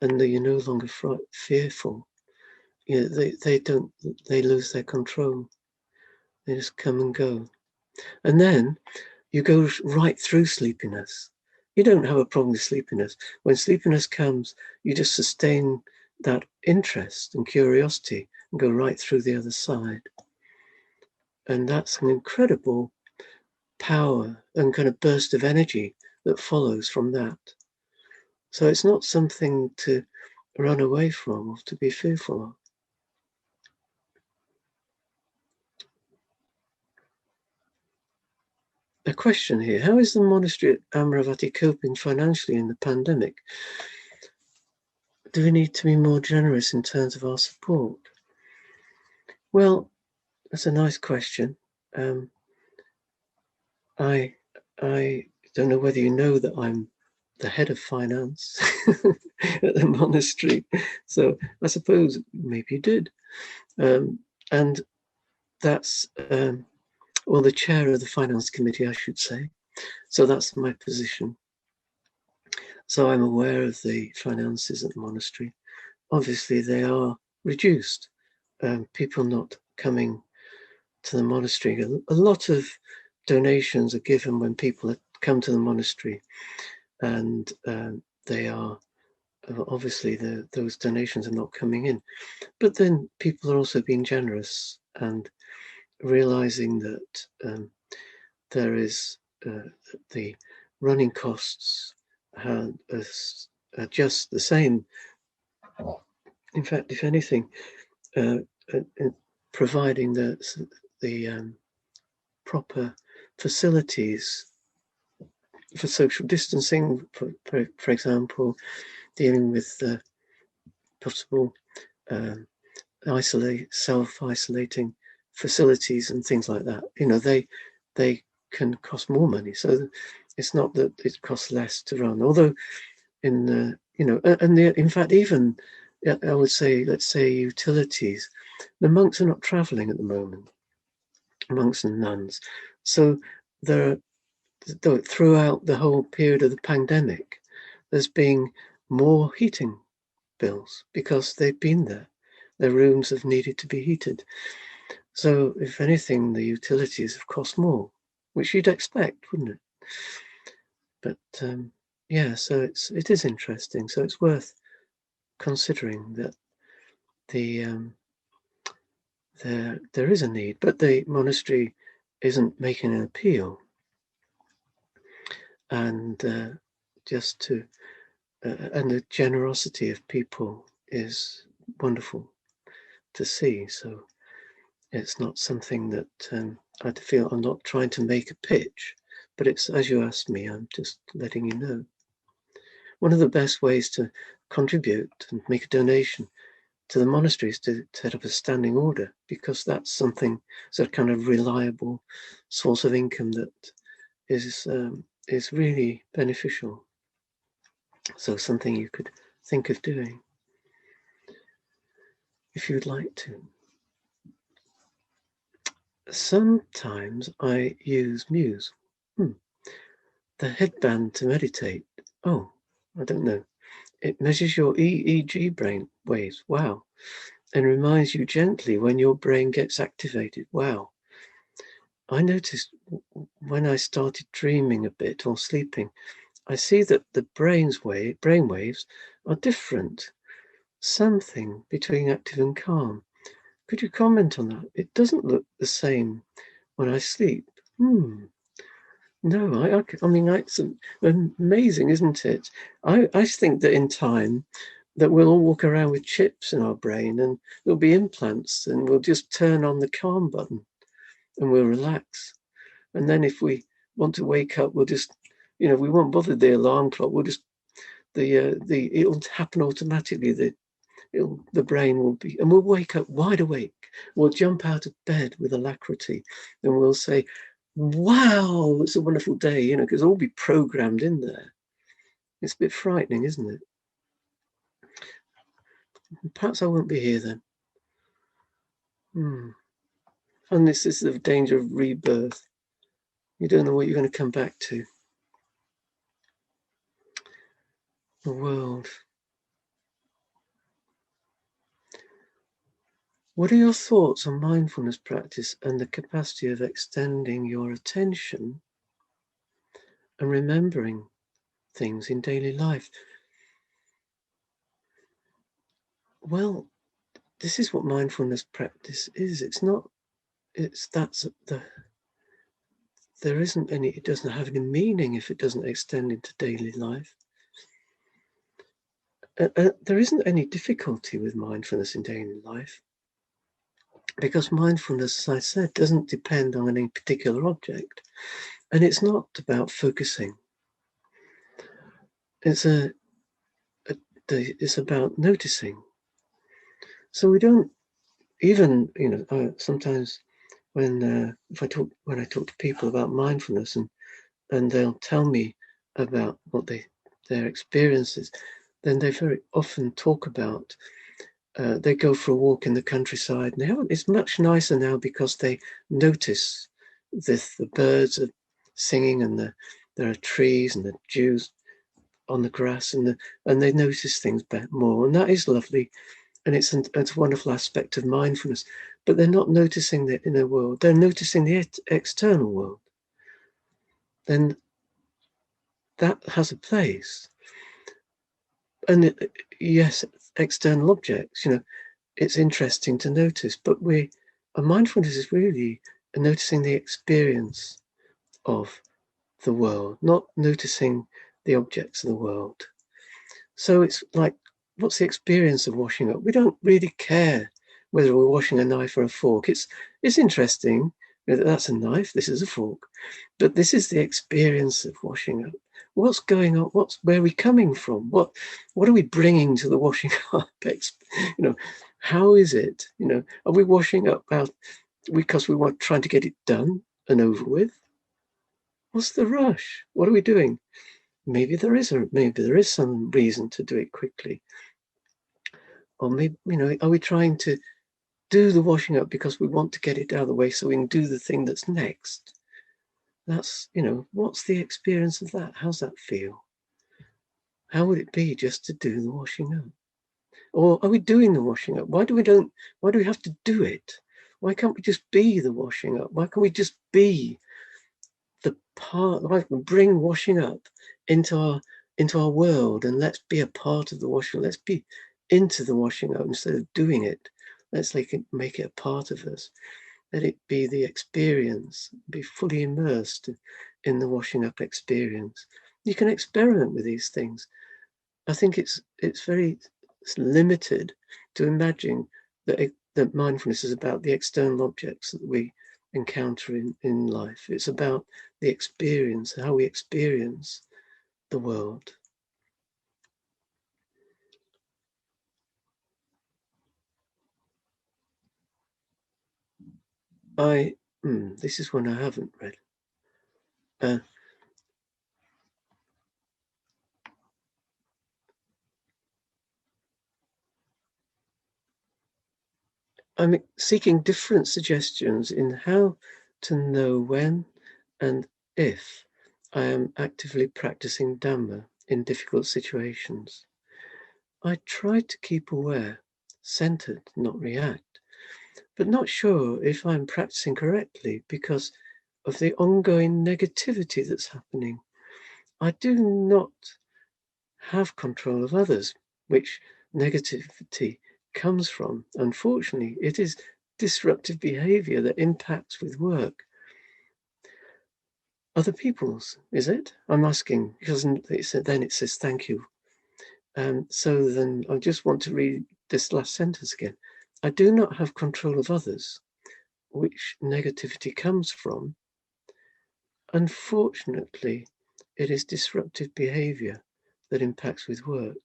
and you're no longer fearful. You know, they lose their control. They just come and go. And then you go right through sleepiness. You don't have a problem with sleepiness. When sleepiness comes, you just sustain that interest and curiosity and go right through the other side. And that's an incredible power and kind of burst of energy that follows from that. So it's not something to run away from or to be fearful of. A question here: how is the monastery at Amaravati coping financially in the pandemic? Do we need to be more generous in terms of our support? Well, that's a nice question. I don't know whether you know that I'm the head of finance at the monastery, so I suppose maybe you did. And that's well, the chair of the finance committee, I should say. So that's my position. So I'm aware of the finances at the monastery. Obviously, they are reduced. People not coming to the monastery. A lot of donations are given when people come to the monastery, and they are obviously those donations are not coming in. But then people are also being generous and realizing that there is the running costs are just the same. In fact, if anything, providing the proper facilities for social distancing, for example, dealing with possible self-isolating facilities and things like that. You know, they can cost more money. So it's not that it costs less to run. Although in you know, and in fact, even I would say, let's say utilities, the monks are not traveling at the moment, monks and nuns. So there are, throughout the whole period of the pandemic, there's been more heating bills because they've been there. Their rooms have needed to be heated. So if anything, the utilities have cost more, which you'd expect, wouldn't it? But yeah, so it is interesting. So it's worth considering that there is a need, but the monastery isn't making an appeal, and just to and the generosity of people is wonderful to see. So it's not something that I feel I'm not trying to make a pitch, but it's, as you asked me, I'm just letting you know. One of the best ways to contribute and make a donation to the monastery is to set up a standing order, because that's something, it's a kind of reliable source of income that is really beneficial. So something you could think of doing if you'd like to. Sometimes I use Muse. The headband to meditate. Oh, I don't know. It measures your EEG brain waves. Wow. And reminds you gently when your brain gets activated. Wow. I noticed when I started dreaming a bit or sleeping, I see that the brain waves are different. Something between active and calm. Could you comment on that? It doesn't look the same when I sleep. No, I mean, it's amazing, isn't it? I think that in time that we'll all walk around with chips in our brain, and there'll be implants, and we'll just turn on the calm button and we'll relax. And then if we want to wake up, we'll just, you know, we won't bother the alarm clock. We'll just, it'll happen automatically. The brain will be, and we'll wake up wide awake. We'll jump out of bed with alacrity, and we'll say, wow, it's a wonderful day, you know, because it'll all be programmed in there. It's a bit frightening, isn't it? Perhaps I won't be here then. And this is the danger of rebirth. You don't know what you're going to come back to. The world. What are your thoughts on mindfulness practice and the capacity of extending your attention and remembering things in daily life? Well, this is what mindfulness practice is. There isn't any, it doesn't have any meaning if it doesn't extend into daily life. There isn't any difficulty with mindfulness in daily life because mindfulness, as I said, doesn't depend on any particular object, and it's not about focusing. It's about noticing. So we don't even, sometimes when I talk to people about mindfulness and they'll tell me about what their experiences, then they very often talk about they go for a walk in the countryside and it's much nicer now because they notice the birds are singing and there are trees and the dews on the grass and they notice things more, and that is lovely, and it's a wonderful aspect of mindfulness. But they're not noticing the inner world, they're noticing the external world. Then that has a place. And yes, external objects, it's interesting to notice, but mindfulness is really noticing the experience of the world, not noticing the objects of the world. So it's like, what's the experience of washing up? We don't really care whether we're washing a knife or a fork. It's interesting. That's a knife, this is a fork. But this is the experience of washing up. What's going on? Where are we coming from? What are we bringing to the washing up? How is it? Are we washing up because we want trying to get it done and over with? What's the rush? What are we doing? Maybe there is some reason to do it quickly. Or maybe, are we trying to do the washing up because we want to get it out of the way so we can do the thing that's next? That's, what's the experience of that? How's that feel? How would it be just to do the washing up? Or are we doing the washing up? Why do we have to do it? Why can't we just be the washing up? Why can't we just be the part? Why can we bring washing up into our world, and let's be a part of the washing. Let's be into the washing up instead of doing it. Let's make it a part of us. Let it be the experience, be fully immersed in the washing up experience. You can experiment with these things. I think it's very limited to imagine that mindfulness is about the external objects that we encounter in life. It's about the experience, how we experience the world. This is one I haven't read. I'm seeking different suggestions in how to know when and if I am actively practicing Dhamma in difficult situations. I try to keep aware, centered, not react, but not sure if I'm practicing correctly because of the ongoing negativity that's happening. I do not have control of others, which negativity comes from. Unfortunately, it is disruptive behavior that impacts with work. Other people's, is it? I'm asking because then it says thank you. So then I just want to read this last sentence again. I do not have control of others, which negativity comes from. Unfortunately, it is disruptive behavior that impacts with work.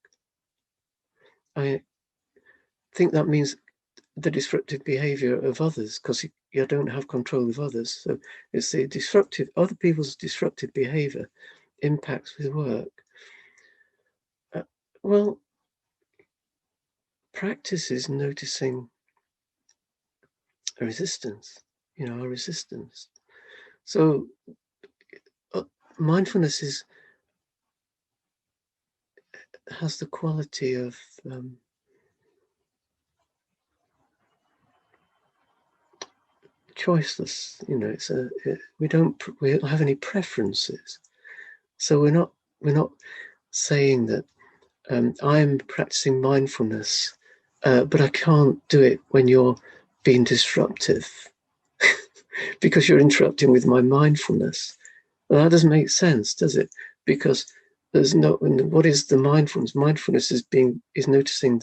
I think that means the disruptive behavior of others, because you don't have control of others. So it's the other people's disruptive behavior impacts with work. Well, practice is noticing a resistance, our resistance. So mindfulness has the quality of choiceless. You know, we don't have any preferences. So we're not saying that I'm practicing mindfulness, but I can't do it when you're being disruptive because you're interrupting with my mindfulness. Well, that doesn't make sense, does it? Because there's no. What is the mindfulness? Mindfulness is noticing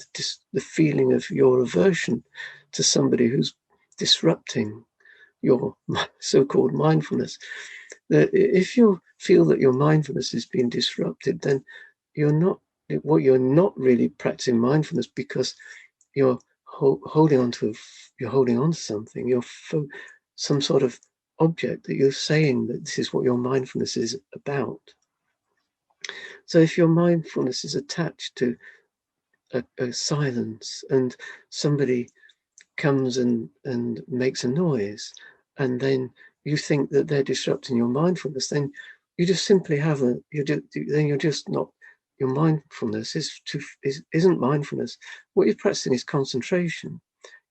the feeling of your aversion to somebody who's disrupting your so-called mindfulness. That if you feel that your mindfulness is being disrupted, then you're not really practicing mindfulness, because you're holding on to something. You're some sort of object that you're saying that this is what your mindfulness is about. So if your mindfulness is attached to a silence, and somebody comes and makes a noise, and then you think that they're disrupting your mindfulness, then you just simply then you're just not. Your mindfulness isn't mindfulness. What you're practicing is concentration.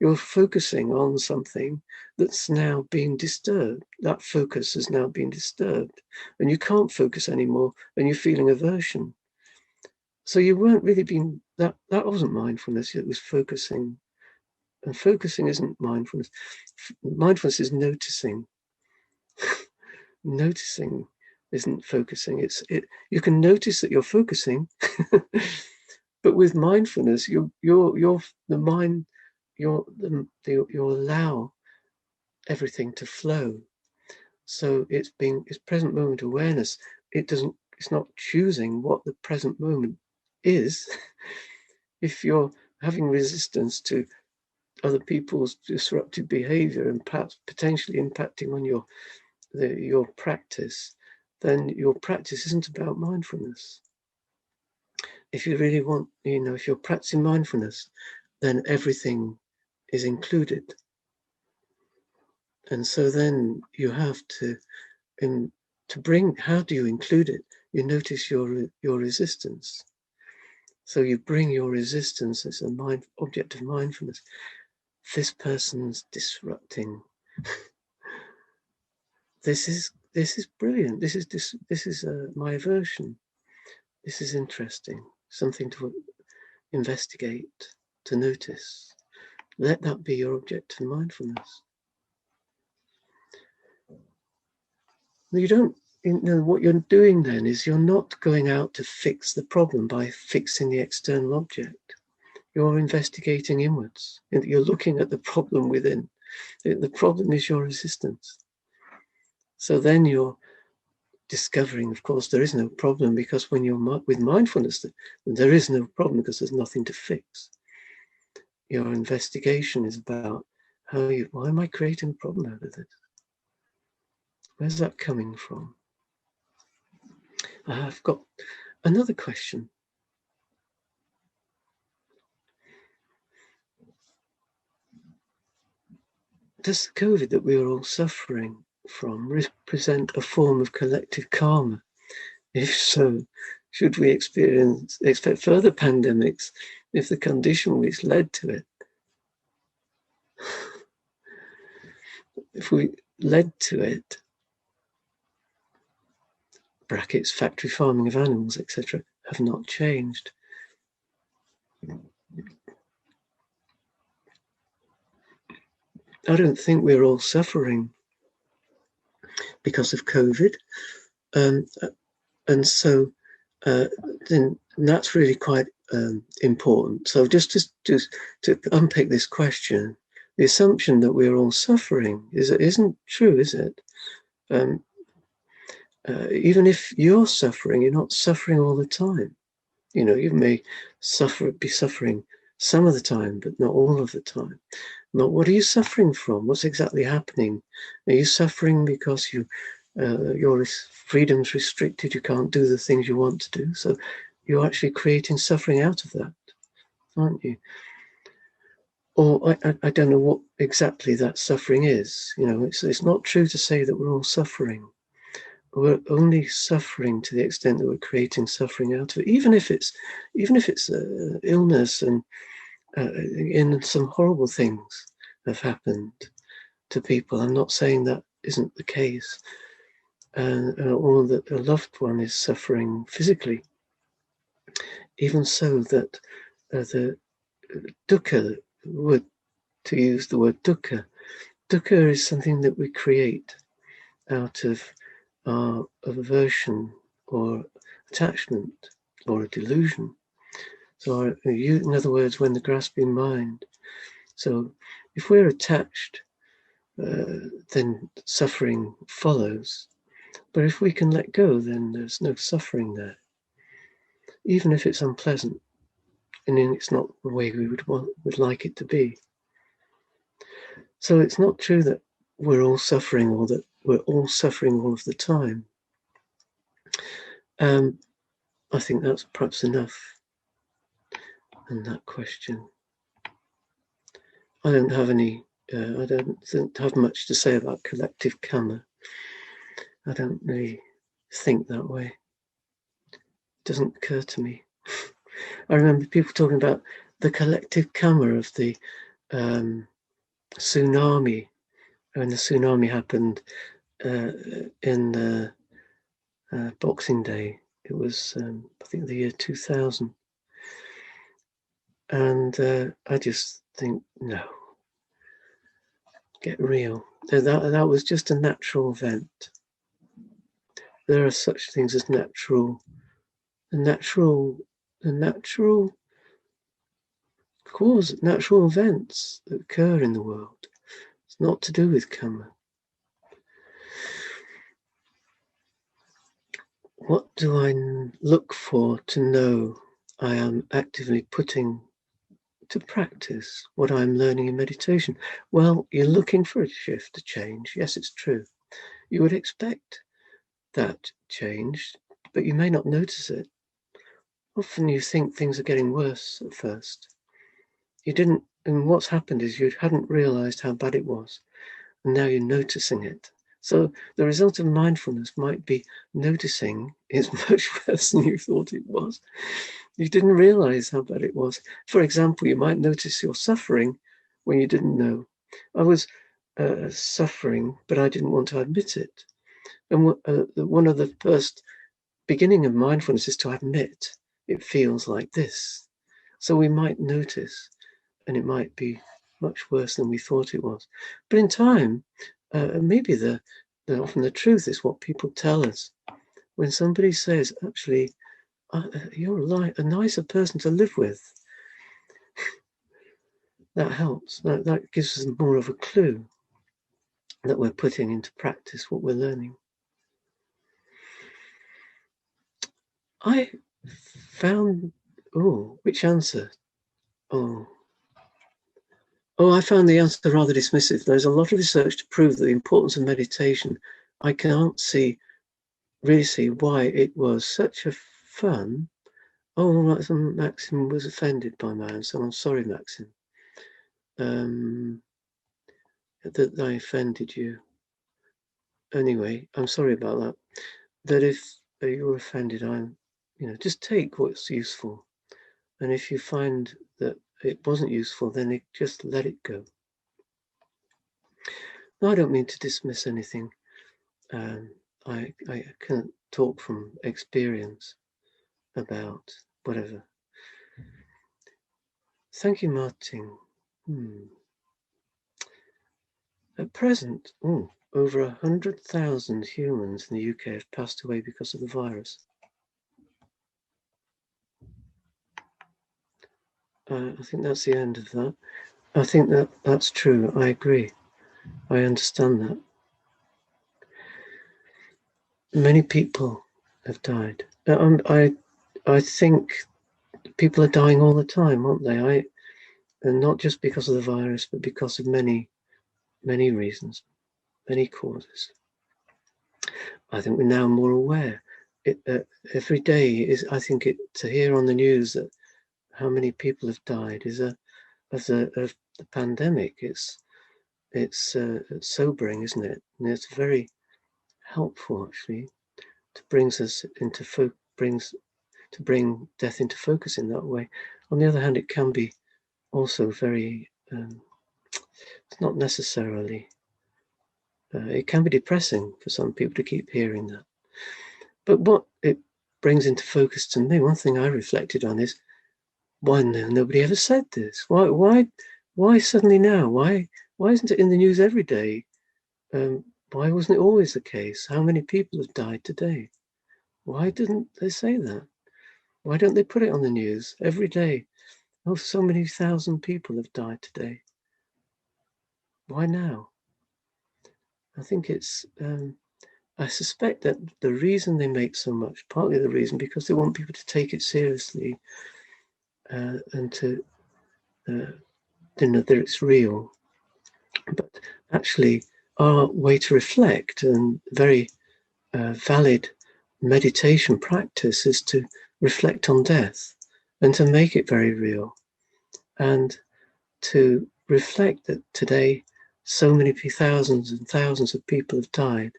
You're focusing on something that's now being disturbed. That focus has now been disturbed, and you can't focus anymore, and you're feeling aversion. So you weren't really being, that wasn't mindfulness, it was focusing. And focusing isn't mindfulness. Mindfulness is noticing. Noticing isn't focusing. You can notice that you're focusing, but with mindfulness, you allow everything to flow. So it's present moment awareness. It's not choosing what the present moment is. If you're having resistance to other people's disruptive behavior and perhaps potentially impacting on your practice, then your practice isn't about mindfulness. If you really want, if you're practicing mindfulness, then everything is included. And so then you have to bring, how do you include it? You notice your resistance. So you bring your resistance as a object of mindfulness. This person's disrupting. This is brilliant. This is my aversion. This is interesting. Something to investigate, to notice. Let that be your object of mindfulness. You don't. What you're doing then is you're not going out to fix the problem by fixing the external object. You're investigating inwards. You're looking at the problem within. The problem is your resistance. So then you're discovering, of course, there is no problem, because when you're with mindfulness, there is no problem because there's nothing to fix. Your investigation is about why am I creating a problem out of this? Where's that coming from? I've got another question. Does the COVID that we are all suffering from represent a form of collective karma? If so, should we expect further pandemics if the condition which led to it, if we led to it, brackets, factory farming of animals, etc., have not changed? I don't think we're all suffering because of COVID. And so then that's really quite important. So just to unpick this question, the assumption that we're all suffering isn't true, is it? Even if you're suffering, you're not suffering all the time. You may be suffering some of the time, but not all of the time. But what are you suffering from? What's exactly happening? Are you suffering because your freedom's restricted? You can't do the things you want to do. So you're actually creating suffering out of that, aren't you? Or I don't know what exactly that suffering is. It's not true to say that we're all suffering. We're only suffering to the extent that we're creating suffering out of it, even if it's illness and some horrible things have happened. to people. I'm not saying that isn't the case, or that a loved one is suffering physically. Even so, that the dukkha, to use the word dukkha is something that we create out of our aversion or attachment or a delusion. So in other words, when the grasping mind. So if we're attached, then suffering follows. But if we can let go, then there's no suffering there. Even if it's unpleasant, and it's not the way we would like it to be. So it's not true that we're all suffering, or that we're all suffering all of the time. I think that's perhaps enough on that question. I don't have any, I don't have much to say about collective karma. I don't really think that way. It doesn't occur to me. I remember people talking about the collective karma of the tsunami. When the tsunami happened in Boxing Day, it was, I think, the year 2000. And I just think, no, get real. That was just a natural event. There are such things as natural cause, natural events that occur in the world. It's not to do with karma. What do I look for to know I am actively putting to practice what I'm learning in meditation? Well, you're looking for a shift, a change. Yes, it's true. You would expect that change, but you may not notice it. Often you think things are getting worse at first. You didn't, and what's happened is you hadn't realized how bad it was, and now you're noticing it. So the result of mindfulness might be noticing it's much worse than you thought it was. You didn't realize how bad it was. For example, you might notice you're suffering when you didn't know. I was suffering, but I didn't want to admit it. And one of the first beginning of mindfulness is to admit it feels like this. So we might notice, and it might be much worse than we thought it was. But in time, maybe often the truth is what people tell us. When somebody says, actually, you're a nicer person to live with, that helps. That gives us more of a clue that we're putting into practice what we're learning. I found, which answer? I found the answer rather dismissive. There's a lot of research to prove the importance of meditation. I can't really see why it was such a fun. Maxim was offended by my answer. I'm sorry, Maxim, that I offended you. Anyway, I'm sorry about that. That if you're offended, just take what's useful. And if you find that it wasn't useful, then just let it go. No, I don't mean to dismiss anything. I can't talk from experience about whatever. Thank you, Martin. At present, over 100,000 humans in the UK have passed away because of the virus. I think that's the end of that. I think that's true. I agree. I understand that. Many people have died. I think people are dying all the time, aren't they? And not just because of the virus, but because of many, many reasons, many causes. I think we're now more aware. Every day I think to hear on the news that how many people have died is of the pandemic. It's sobering, isn't it? And it's very helpful actually to bring death into focus in that way. On the other hand, it can be also very it's not necessarily It can be depressing for some people to keep hearing that. But what it brings into focus to me, one thing I reflected on is, why nobody ever said this? Why suddenly now? Why isn't it in the news every day? Why wasn't it always the case? How many people have died today? Why didn't they say that? Why don't they put it on the news every day? Oh, so many thousand people have died today. Why now? I think it's, I suspect that the reason they make so much, partly the reason, because they want people to take it seriously and to know that it's real. But actually, our way to reflect and very valid meditation practice is to reflect on death and to make it very real, and to reflect that today so many thousands and thousands of people have died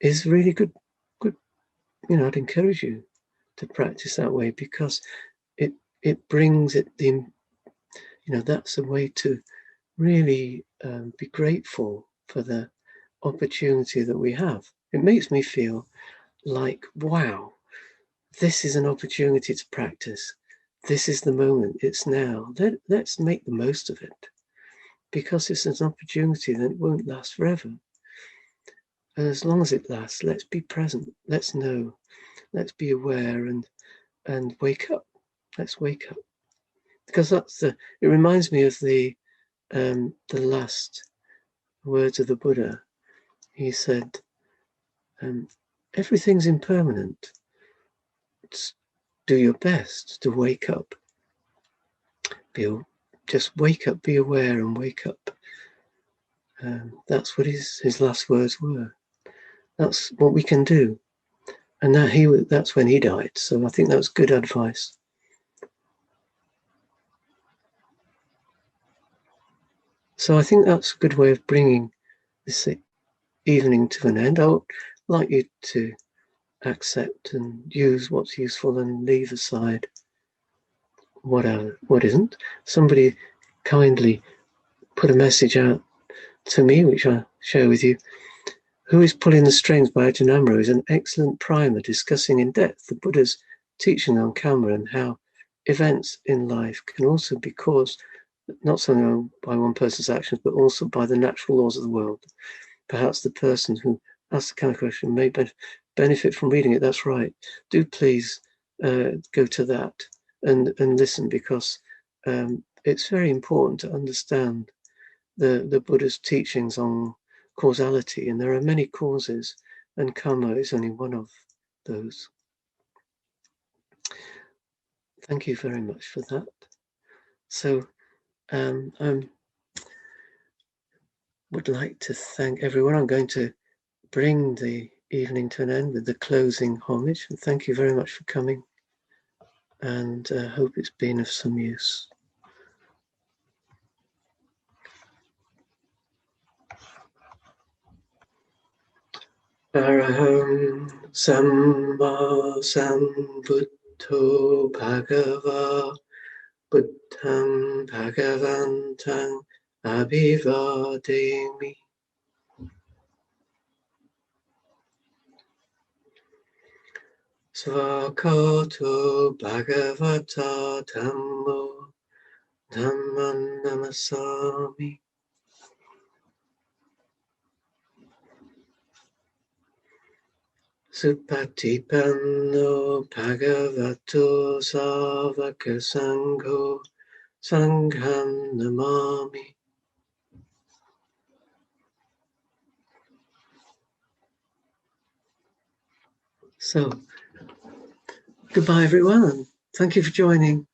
is really good. I'd encourage you to practice that way, because it brings it that's a way to really be grateful for the opportunity that we have. It makes me feel like, wow, this is an opportunity to practice. This is the moment. It's now. Let's make the most of it, because it's an opportunity that it won't last forever. And as long as it lasts, let's be present. Let's know. Let's be aware and wake up. Let's wake up, because it reminds me of the last words of the Buddha. He said, everything's impermanent. Do your best to wake up. Just wake up, be aware and wake up. That's what his last words were. That's what we can do. And that's when he died. So I think that was good advice. So I think that's a good way of bringing this evening to an end. I would like you to accept and use what's useful and leave aside what isn't. Somebody kindly put a message out to me, which I'll share with you. Who is Pulling the Strings by Ajahn Chah is an excellent primer discussing in depth the Buddha's teaching on karma and how events in life can also be caused not solely by one person's actions, but also by the natural laws of the world. Perhaps the person who asked the kind of question may benefit from reading it. That's right. Do please go to that and listen, because it's very important to understand the Buddha's teachings on causality, and there are many causes, and karma is only one of those. Thank you very much for that. So I would like to thank everyone. I'm going to bring the evening to an end with the closing homage, and thank you very much for coming, and hope it's been of some use. Araham Samma Sambuddho Bhagava Buddham Bhagavantam Abhivademi. Svakato Bhagavata Dhammo Dhamman Namasami. Supatipanno Bhagavato Savaka Sangho Sangham Namami. So, goodbye everyone, and thank you for joining.